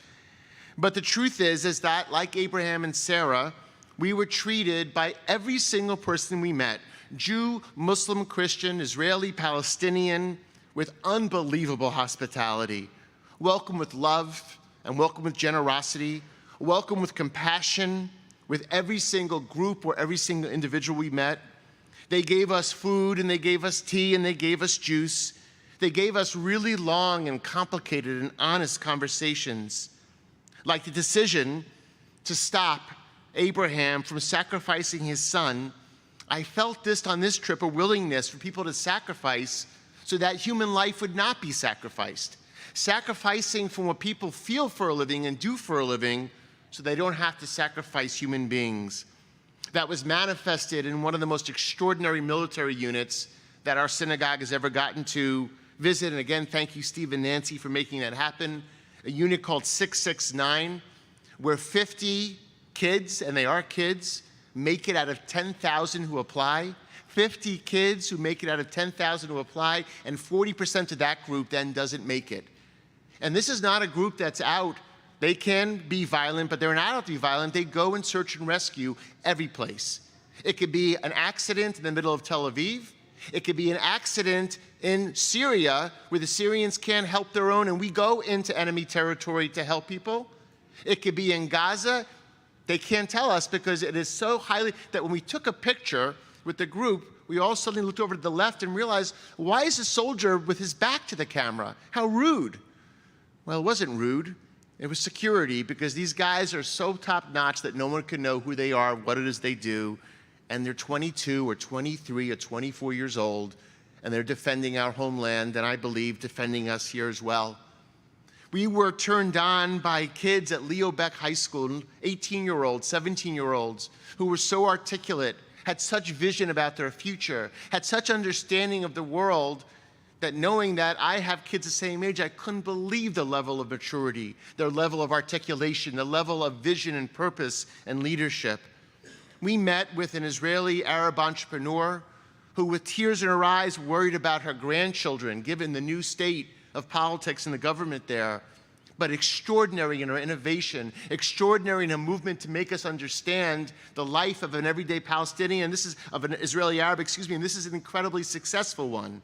But the truth is that, like Abraham and Sarah, we were treated by every single person we met, Jew, Muslim, Christian, Israeli, Palestinian, with unbelievable hospitality. Welcome with love and welcome with generosity, welcome with compassion, with every single group or every single individual we met. They gave us food and they gave us tea and they gave us juice. They gave us really long and complicated and honest conversations, like the decision to stop Abraham from sacrificing his son. I felt this on this trip, a willingness for people to sacrifice so that human life would not be sacrificed. Sacrificing from what people feel for a living and do for a living so they don't have to sacrifice human beings. That was manifested in one of the most extraordinary military units that our synagogue has ever gotten to visit. And again, thank you, Steve and Nancy, for making that happen. A unit called 669, where 50 kids, and they are kids, make it out of 10,000 who apply. 50 kids who make it out of 10,000 who apply, and 40% of that group then doesn't make it. And this is not a group that's out. They can be violent, but they're not out to be violent. They go and search and rescue every place. It could be an accident in the middle of Tel Aviv. It could be an accident in Syria where the Syrians can't help their own and we go into enemy territory to help people. It could be in Gaza. They can't tell us because it is so highly that when we took a picture with the group, we all suddenly looked over to the left and realized, why is a soldier with his back to the camera? How rude. Well, it wasn't rude. It was security, because these guys are so top-notch that no one can know who they are, what it is they do, and they're 22 or 23 or 24 years old, and they're defending our homeland, and I believe defending us here as well. We were turned on by kids at Leo Beck High School, 18-year-olds, 17-year-olds, who were so articulate, had such vision about their future, had such understanding of the world, that knowing that I have kids the same age, I couldn't believe the level of maturity, their level of articulation, the level of vision and purpose and leadership. We met with an Israeli Arab entrepreneur who, with tears in her eyes, worried about her grandchildren, given the new state of politics and the government there, but extraordinary in her innovation, extraordinary in a movement to make us understand the life of an everyday Palestinian, of an Israeli Arab, and this is an incredibly successful one.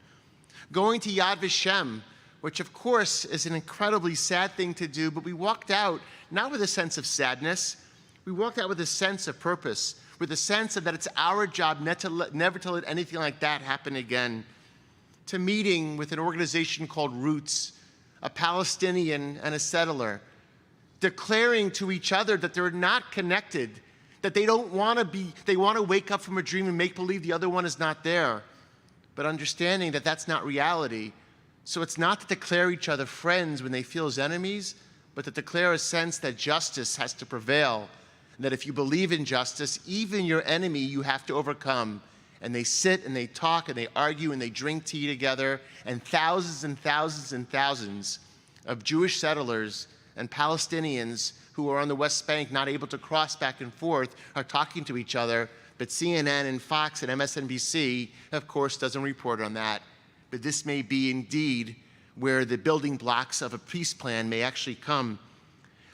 Going to Yad Vashem, which of course is an incredibly sad thing to do, but we walked out not with a sense of sadness, we walked out with a sense of purpose, with a sense of that it's our job never to let anything like that happen again. To meeting with an organization called Roots, a Palestinian and a settler, declaring to each other that they're not connected, that they want to wake up from a dream and make believe the other one is not there, but understanding that that's not reality. So it's not to declare each other friends when they feel as enemies, but to declare a sense that justice has to prevail, and that if you believe in justice, even your enemy you have to overcome. And they sit and they talk and they argue and they drink tea together, and thousands and thousands and thousands of Jewish settlers and Palestinians who are on the West Bank not able to cross back and forth are talking to each other, but CNN and Fox and MSNBC, of course, doesn't report on that. But this may be indeed where the building blocks of a peace plan may actually come.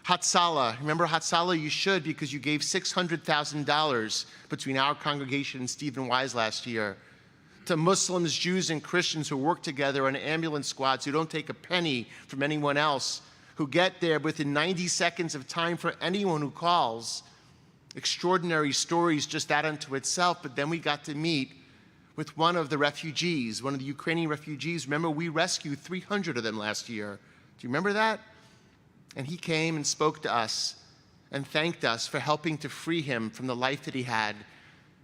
Hatzalah, remember Hatzalah? You should, because you gave $600,000 between our congregation and Stephen Wise last year to Muslims, Jews, and Christians who work together on ambulance squads, who don't take a penny from anyone else, who get there within 90 seconds of time for anyone who calls. Extraordinary stories just that unto itself, but then we got to meet with one of the refugees, one of the Ukrainian refugees. Remember, we rescued 300 of them last year. Do you remember that? And he came and spoke to us and thanked us for helping to free him from the life that he had.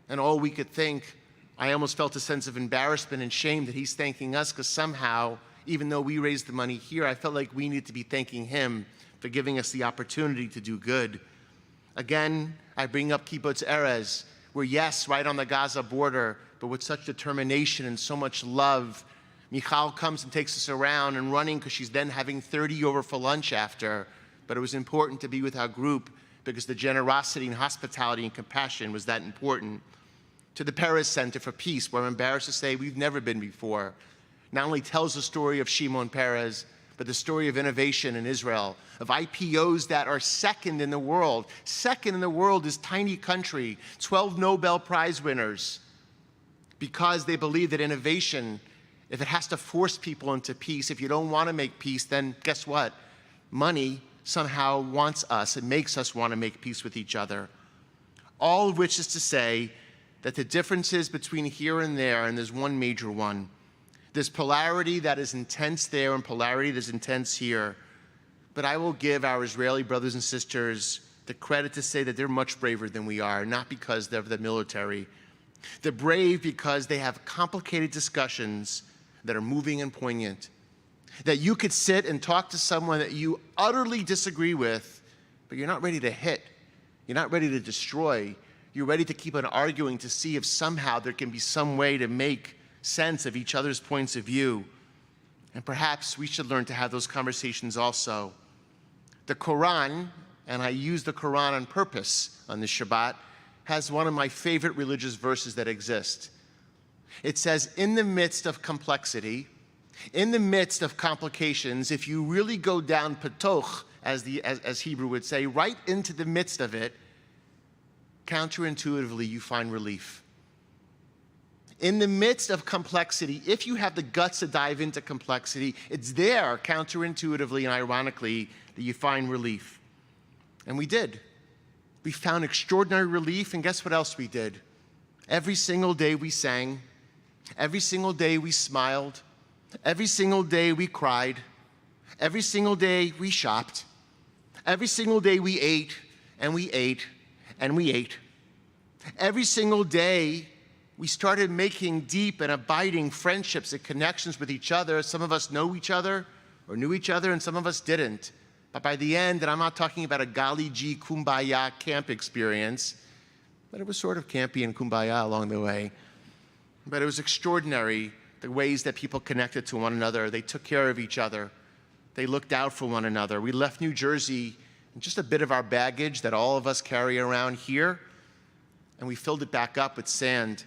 And all we could think, I almost felt a sense of embarrassment and shame that he's thanking us, because somehow, even though we raised the money here, I felt like we needed to be thanking him for giving us the opportunity to do good. Again, I bring up Kibbutz Erez. We're, yes, right on the Gaza border, but with such determination and so much love. Michal comes and takes us around and running because she's then having 30 over for lunch after. But it was important to be with our group because the generosity and hospitality and compassion was that important. To the Perez Center for Peace, where I'm embarrassed to say we've never been before. Not only tells the story of Shimon Peres, but the story of innovation in Israel, of IPOs that are second in the world. Second in the world is tiny country, 12 Nobel Prize winners, because they believe that innovation, if it has to force people into peace, if you don't want to make peace, then guess what? Money somehow wants us, it makes us want to make peace with each other. All of which is to say that the differences between here and there's one major one. There's polarity that is intense there and polarity that is intense here. But I will give our Israeli brothers and sisters the credit to say that they're much braver than we are, not because they're the military. They're brave because they have complicated discussions that are moving and poignant. That you could sit and talk to someone that you utterly disagree with, but you're not ready to hit. You're not ready to destroy. You're ready to keep on arguing to see if somehow there can be some way to make sense of each other's points of view. And perhaps we should learn to have those conversations also. The Quran, and I use the Quran on purpose on this Shabbat, has one of my favorite religious verses that exist. It says, in the midst of complexity, in the midst of complications, if you really go down patoch, as Hebrew would say, right into the midst of it, counterintuitively you find relief. In the midst of complexity, if you have the guts to dive into complexity, it's there, counterintuitively and ironically, that you find relief. And we did. We found extraordinary relief, and guess what else we did? Every single day we sang. Every single day we smiled. Every single day we cried. Every single day we shopped. Every single day we ate, and we ate, and we ate. Every single day we started making deep and abiding friendships and connections with each other. Some of us know each other or knew each other, and some of us didn't. But by the end, and I'm not talking about a Gali G Kumbaya camp experience, but it was sort of campy and kumbaya along the way. But it was extraordinary, the ways that people connected to one another. They took care of each other. They looked out for one another. We left New Jersey with just a bit of our baggage that all of us carry around here, and we filled it back up with sand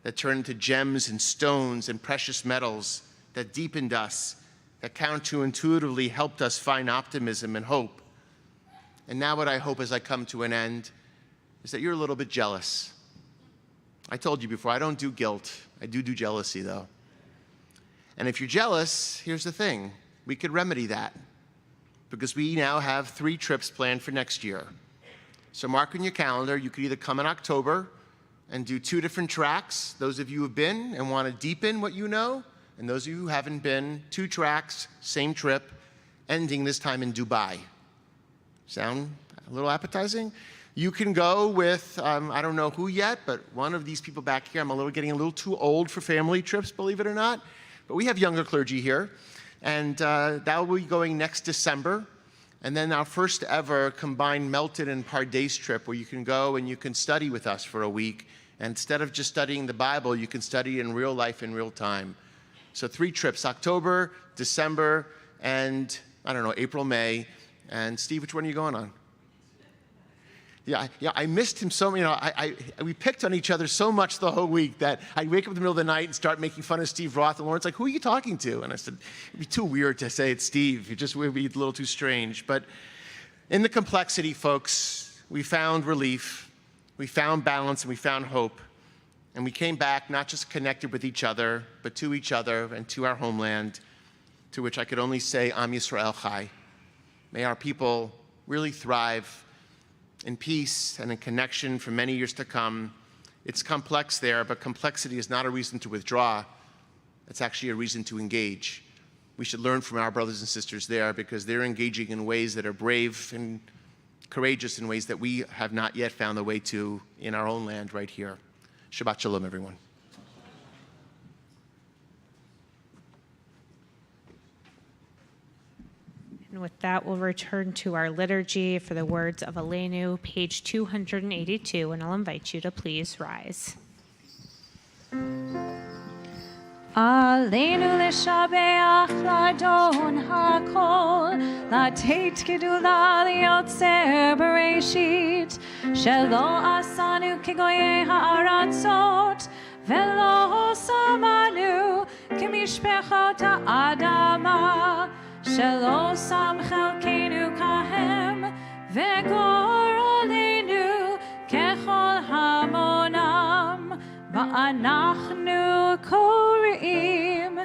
that turned into gems and stones and precious metals that deepened us, that counterintuitively helped us find optimism and hope. And now what I hope as I come to an end is that you're a little bit jealous. I told you before, I don't do guilt. I do jealousy, though. And if you're jealous, here's the thing. We could remedy that because we now have 3 trips planned for next year. So mark on your calendar. You could either come in October and do 2 different tracks. Those of you who have been and want to deepen what you know, and those of you who haven't been, 2 tracks, same trip, ending this time in Dubai. Sound a little appetizing? You can go with, I don't know who yet, but one of these people back here. I'm getting a little too old for family trips, believe it or not. But we have younger clergy here, and that will be going next December. And then our first ever combined Melton and Pardes trip, where you can go and you can study with us for a week. And instead of just studying the Bible, you can study in real life, in real time. So 3 trips, October, December, and I don't know, April, May. And Steve, which one are you going on? Yeah, I missed him so, we picked on each other so much the whole week that I'd wake up in the middle of the night and start making fun of Steve Roth. And Lauren's like, who are you talking to? And I said, it'd be too weird to say it's Steve. It would be a little too strange. But in the complexity, folks, we found relief, we found balance, and we found hope. And we came back not just connected with each other, but to each other and to our homeland, to which I could only say, Am Yisrael Chai. May our people really thrive in peace and in connection for many years to come. It's complex there, but complexity is not a reason to withdraw. It's actually a reason to engage. We should learn from our brothers and sisters there because they're engaging in ways that are brave and courageous in ways that we have not yet found the way to in our own land right here. Shabbat Shalom, everyone. And with that, we'll return to our liturgy for the words of Aleinu, page 282, and I'll invite you to please rise. עלינו לשבח לאדון הכל, לתת גדולה ליוצר בראשית, שלא עשנו כגויי הארצות, ולא שמנו כמשפחות האדמה, שלא שם חלקנו כהם, וגורלנו ככל המונם, ואנחנו קוראים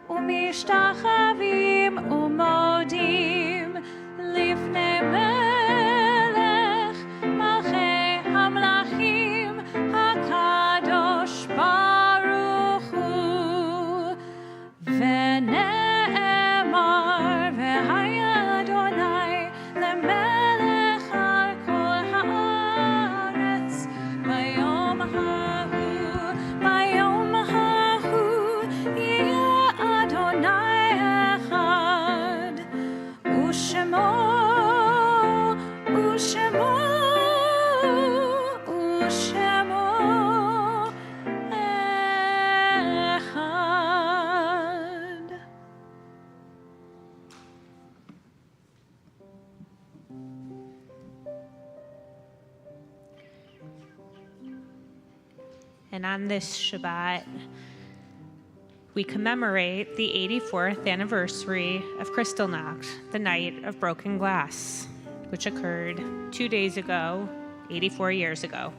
ומשתחווים ומודים לפני מלך מלכי המלכים הקדוש ברוך הוא. ונאמר והיה אדוני למלך על כל הארץ ביום And on this Shabbat, we commemorate the 84th anniversary of Kristallnacht, the Night of Broken Glass, which occurred 2 days ago, 84 years ago.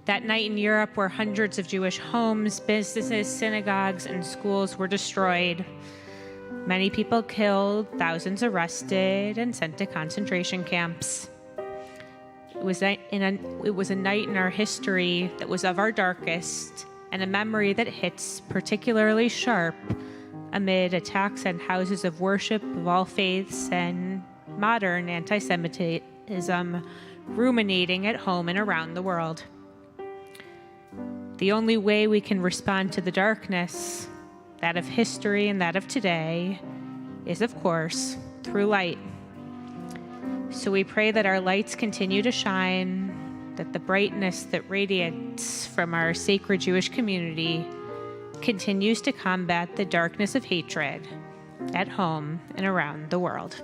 That night in Europe, where hundreds of Jewish homes, businesses, synagogues, and schools were destroyed, many people killed, thousands arrested, and sent to concentration camps. It was a night in our history that was of our darkest, and a memory that hits particularly sharp amid attacks on houses of worship of all faiths and modern anti-Semitism ruminating at home and around the world. The only way we can respond to the darkness, that of history and that of today, is, of course, through light. So we pray that our lights continue to shine, that the brightness that radiates from our sacred Jewish community continues to combat the darkness of hatred at home and around the world.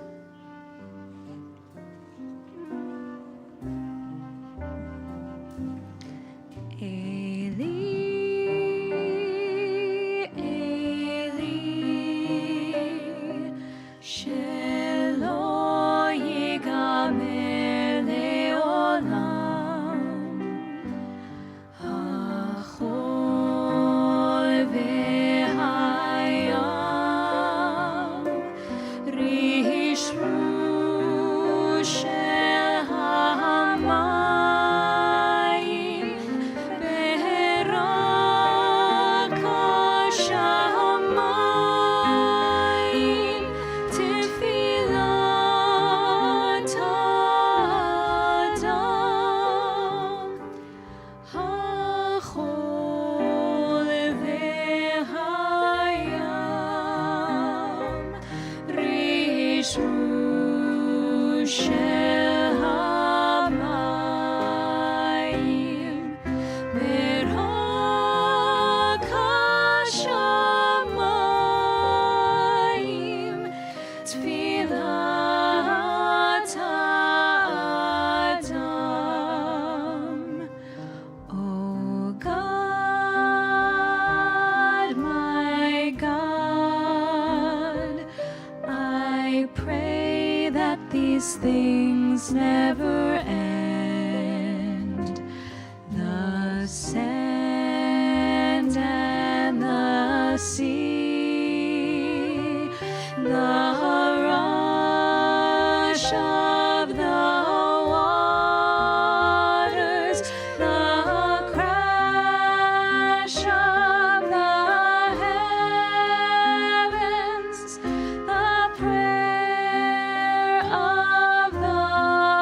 Things never end. The sand and the sea, the rush of the waters, the crash of the heavens, the prayer of the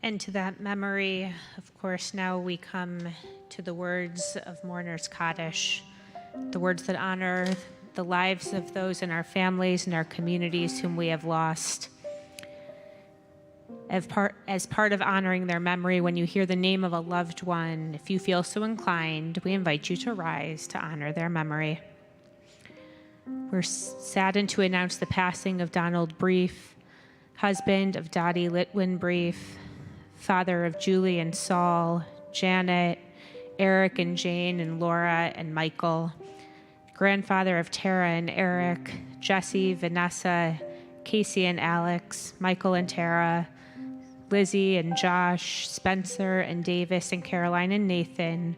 And to that memory, of course, now we come to the words of Mourner's Kaddish, the words that honor the lives of those in our families and our communities whom we have lost. As part of honoring their memory, when you hear the name of a loved one, if you feel so inclined, we invite you to rise to honor their memory. We're saddened to announce the passing of Donald Brief, husband of Dottie Litwin Brief, father of Julie and Saul, Janet, Eric and Jane and Laura and Michael, grandfather of Tara and Eric, Jesse, Vanessa, Casey and Alex, Michael and Tara, Lizzie and Josh, Spencer and Davis and Caroline and Nathan,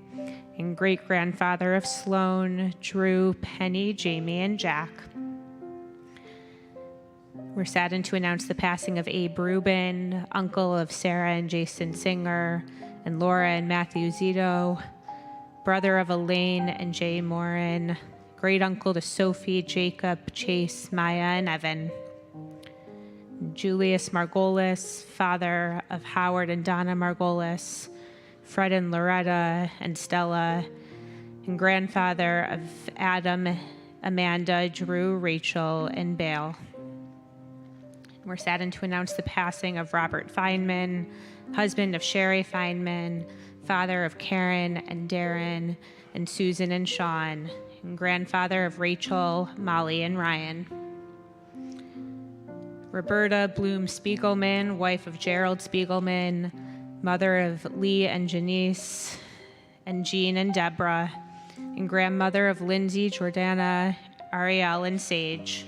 and great-grandfather of Sloan, Drew, Penny, Jamie, and Jack. We're saddened to announce the passing of Abe Rubin, uncle of Sarah and Jason Singer, and Laura and Matthew Zito, brother of Elaine and Jay Morin, great uncle to Sophie, Jacob, Chase, Maya, and Evan. Julius Margolis, father of Howard and Donna Margolis, Fred and Loretta and Stella, and grandfather of Adam, Amanda, Drew, Rachel, and Bale. We're saddened to announce the passing of Robert Feynman, husband of Sherry Feynman, father of Karen and Darren and Susan and Sean, and grandfather of Rachel, Molly, and Ryan. Roberta Bloom Spiegelman, wife of Gerald Spiegelman, mother of Lee and Janice, and Jean and Deborah, and grandmother of Lindsay, Jordana, Ariel, and Sage.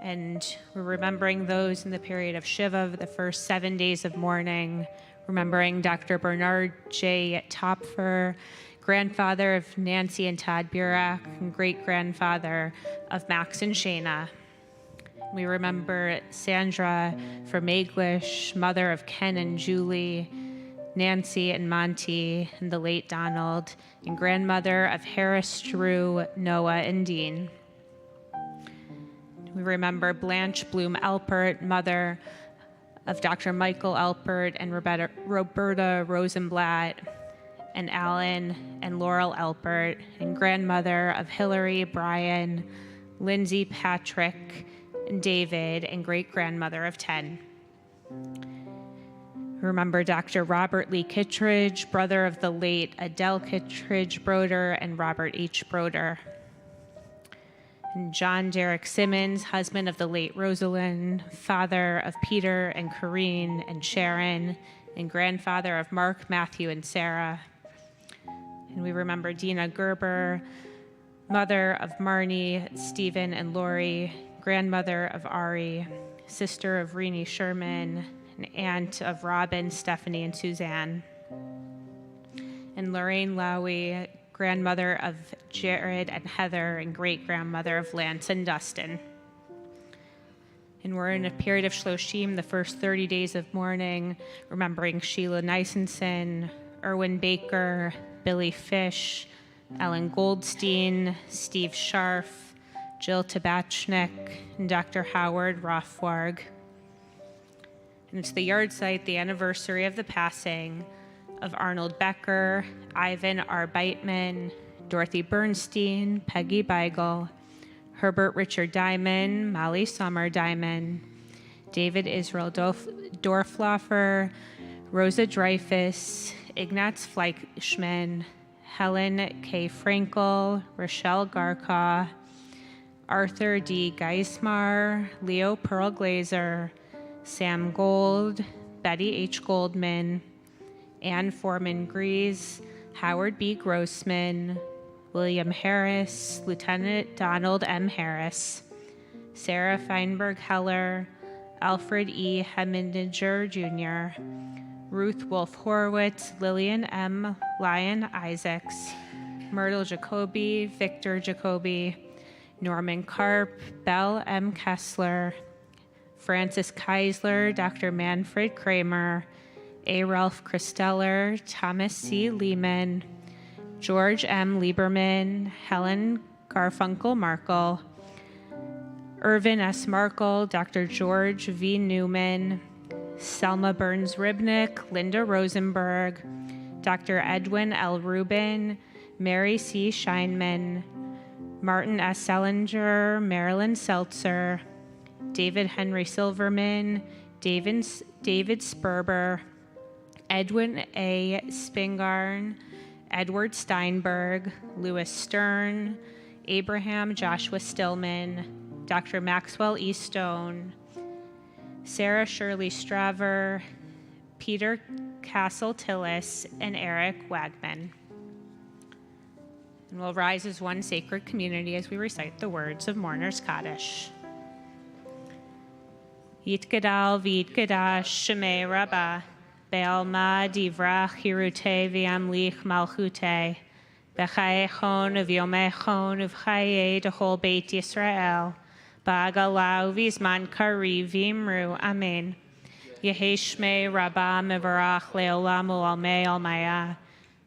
And we're remembering those in the period of Shiva, the first 7 days of mourning, remembering Dr. Bernard J. Topfer, grandfather of Nancy and Todd Burak, and great-grandfather of Max and Shayna. We remember Sandra from Maglish, mother of Ken and Julie, Nancy and Monty, and the late Donald, and grandmother of Harris, Drew, Noah, and Dean. We remember Blanche Bloom Alpert, mother of Dr. Michael Alpert and Roberta Rosenblatt, and Alan and Laurel Alpert, and grandmother of Hillary, Brian, Lindsay, Patrick, and David, and great-grandmother of 10. Remember Dr. Robert Lee Kittredge, brother of the late Adele Kittredge Broder and Robert H. Broder. And John Derek Simmons, husband of the late Rosalind, father of Peter and Corrine and Sharon, and grandfather of Mark, Matthew, and Sarah. And we remember Dina Gerber, mother of Marnie, Stephen, and Lori, grandmother of Ari, sister of Renee Sherman, and aunt of Robin, Stephanie, and Suzanne. And Lorraine Lowy, grandmother of Jared and Heather, and great-grandmother of Lance and Dustin. And we're in a period of Shloshim, the first 30 days of mourning, remembering Sheila Nisenson, Erwin Baker, Billy Fish, Ellen Goldstein, Steve Scharf, Jill Tabachnik, and Dr. Howard Rothwarg. And it's the yard site, the anniversary of the passing of Arnold Becker, Ivan R. Beitman, Dorothy Bernstein, Peggy Beigel, Herbert Richard Diamond, Molly Summer Diamond, David Israel Dorfloffer, Rosa Dreyfus, Ignaz Fleischman, Helen K. Frankel, Rochelle Garkaw, Arthur D. Geismar, Leo Pearl Glazer, Sam Gold, Betty H. Goldman, Ann Foreman Grease, Howard B. Grossman, William Harris, Lieutenant Donald M. Harris, Sarah Feinberg Heller, Alfred E. Heminger Jr., Ruth Wolf Horowitz, Lillian M. Lyon Isaacs, Myrtle Jacoby, Victor Jacoby, Norman Karp, Belle M. Kessler, Francis Keisler, Dr. Manfred Kramer, A. Ralph Christeller, Thomas C. Lehman, George M. Lieberman, Helen Garfunkel Markle, Irvin S. Markle, Dr. George V. Newman, Selma Burns-Ribnick, Linda Rosenberg, Dr. Edwin L. Rubin, Mary C. Scheinman, Martin S. Sellinger, Marilyn Seltzer, David Henry Silverman, David Sperber, Edwin A. Spingarn, Edward Steinberg, Louis Stern, Abraham Joshua Stillman, Dr. Maxwell E. Stone, Sarah Shirley Straver, Peter Castle Tillis, and Eric Wagman. And we'll rise as one sacred community as we recite the words of Mourner's Kaddish. Yitgadal v'yitgadash shemei rabbah, be'alma divrach hirute v'yamlich malchute, b'chayechon v'yomechon v'chayei d'chol beit Yisrael, ba'agalau v'zman kariv v'imru, amen. Yehi shmei rabbah mevarach le'olam u'almei almaya,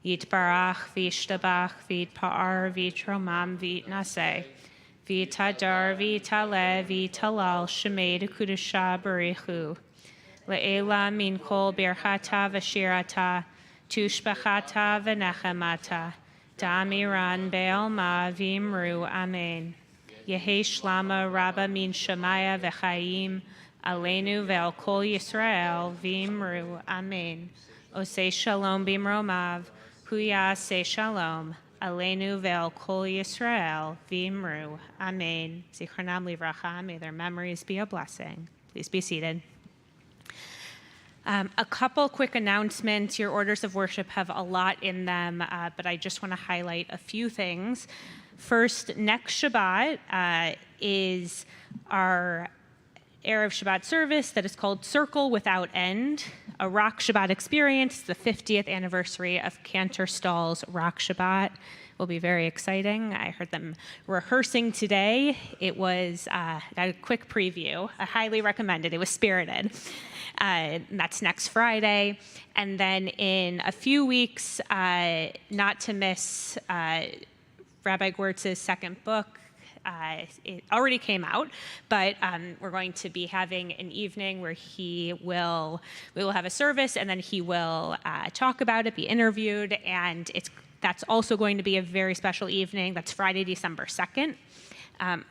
yitbarach v'yishtabach v'yitpa'ar v'yitromam v'yitnaseh, v'yitadar v'yitale v'yitalal shemei d'kudusha barichu, le'ela min kol birchata v'shirata, tushbachata v'nechemata, da'amiran be'alma v'imru, amen. Yehi shlama rabba min shemaya v'chayim, Aleinu ve'al kol Yisrael v'imru, amen. Osei shalom b'imromav, huya se shalom, Aleinu ve'al kol Yisrael v'imru, amen. Zichronam livracha, may their memories be a blessing. Please be seated. A couple quick announcements. Your orders of worship have a lot in them, but I just want to highlight a few things. First, next Shabbat is our Erev Shabbat Service that is called Circle Without End, a Rock Shabbat experience, the 50th anniversary of Cantor Stall's Rock Shabbat. Will be very exciting. I heard them rehearsing today. It was a quick preview. I highly recommend it. It was spirited. That's next Friday. And then in a few weeks, not to miss Rabbi Gwertz's second book. It already came out, but we're going to be having an evening where we will have a service, and then he will talk about it, be interviewed, and that's also going to be a very special evening. That's Friday, December 2nd.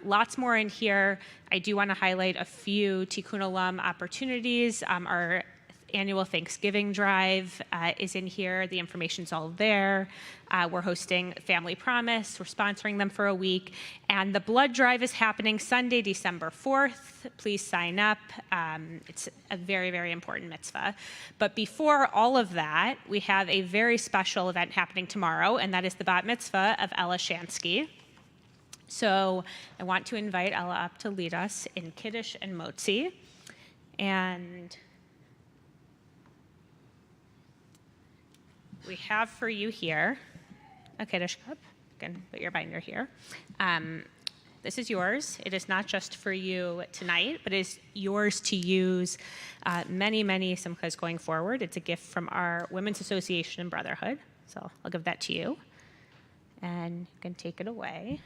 Lots more in here. I do want to highlight a few Tikkun Olam opportunities. Our annual Thanksgiving drive is in here. The information's all there. We're hosting Family Promise. We're sponsoring them for a week. And the blood drive is happening Sunday, December 4th. Please sign up. It's a very, very important mitzvah. But before all of that, we have a very special event happening tomorrow, and that is the bat mitzvah of Ella Shansky. So I want to invite Ella up to lead us in Kiddush and Motzi. And we have for you here a Kiddush cup. You can put your binder here. This is yours. It is not just for you tonight, but it is yours to use many, many simchas going forward. It's a gift from our Women's Association and Brotherhood. So I'll give that to you. And you can take it away.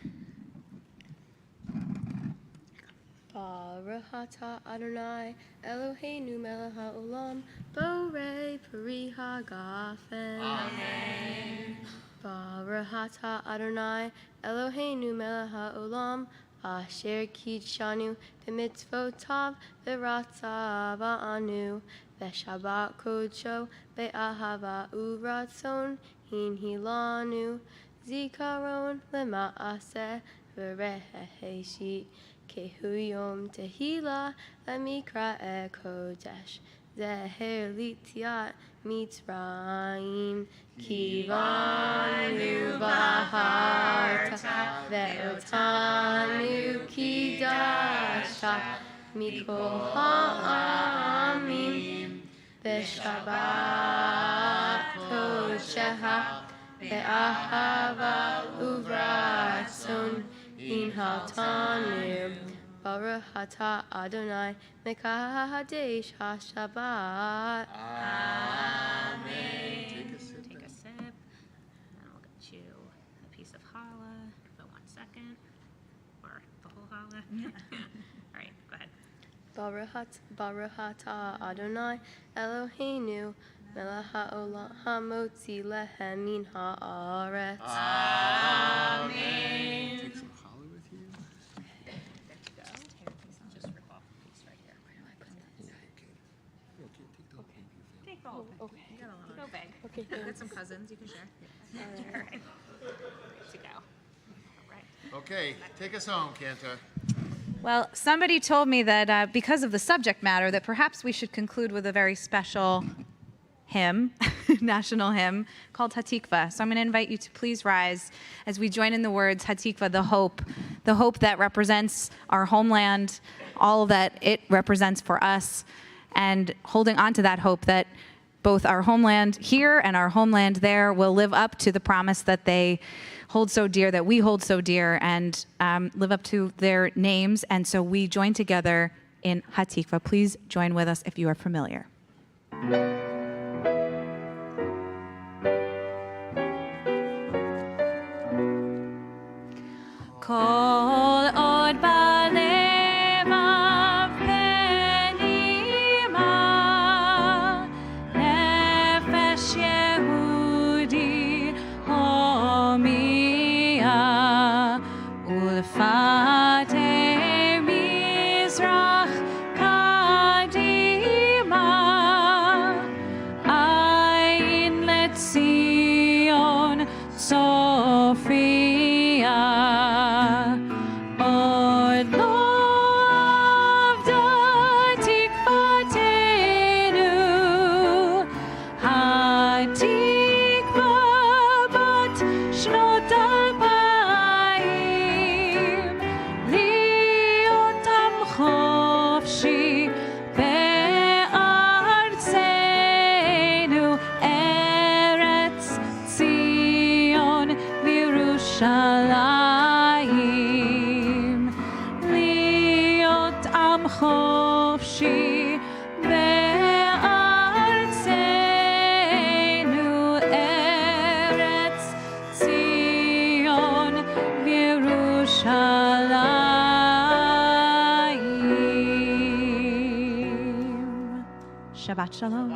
Baruch atah Adonai Eloheinu melech haolam borei peri hagafen. Amen. Baruch atah Adonai Eloheinu melech haolam asher kitshanu b'mitzvotav v'ratzav ba'anu v'shabbat kodsho be'ahava u'ratzon hinhilanu zikaron lema'aseh v'reheshit Kehuyom tehila amikra kodesh zeher litiat mitzrayim kivanu baharta ve'otanu kidasha mikol ha'amim v'shabbat kodesheha ve'ahava uvratzon in Hatanu, Baruch atah Adonai, Mekadesh HaShabbat. Amen. Take a sip, and we'll get you a piece of challah for 1 second, or the whole challah. All right, go ahead. Baruch atah Adonai Eloheinu melech haolam hamotzi lehem min haaretz. Okay, got some cousins you can share. All right. To go. All right. Okay, take us home, Cantor. Well, somebody told me that because of the subject matter, that perhaps we should conclude with a very special hymn, national hymn, called Hatikva. So I'm going to invite you to please rise as we join in the words Hatikva, the hope that represents our homeland, all that it represents for us, and holding on to that hope that both our homeland here and our homeland there will live up to the promise that they hold so dear, that we hold so dear, and live up to their names. And so we join together in Hatikva. Please join with us if you are familiar. Kol od balevav penima, nefesh Yehudi homia, ulfatei mizrach kadima, ayin letzion Sophia. Shalayim, liot am chofshi be'artzenu, Eretz Zion v'Yerushalayim. Shabbat Shalom.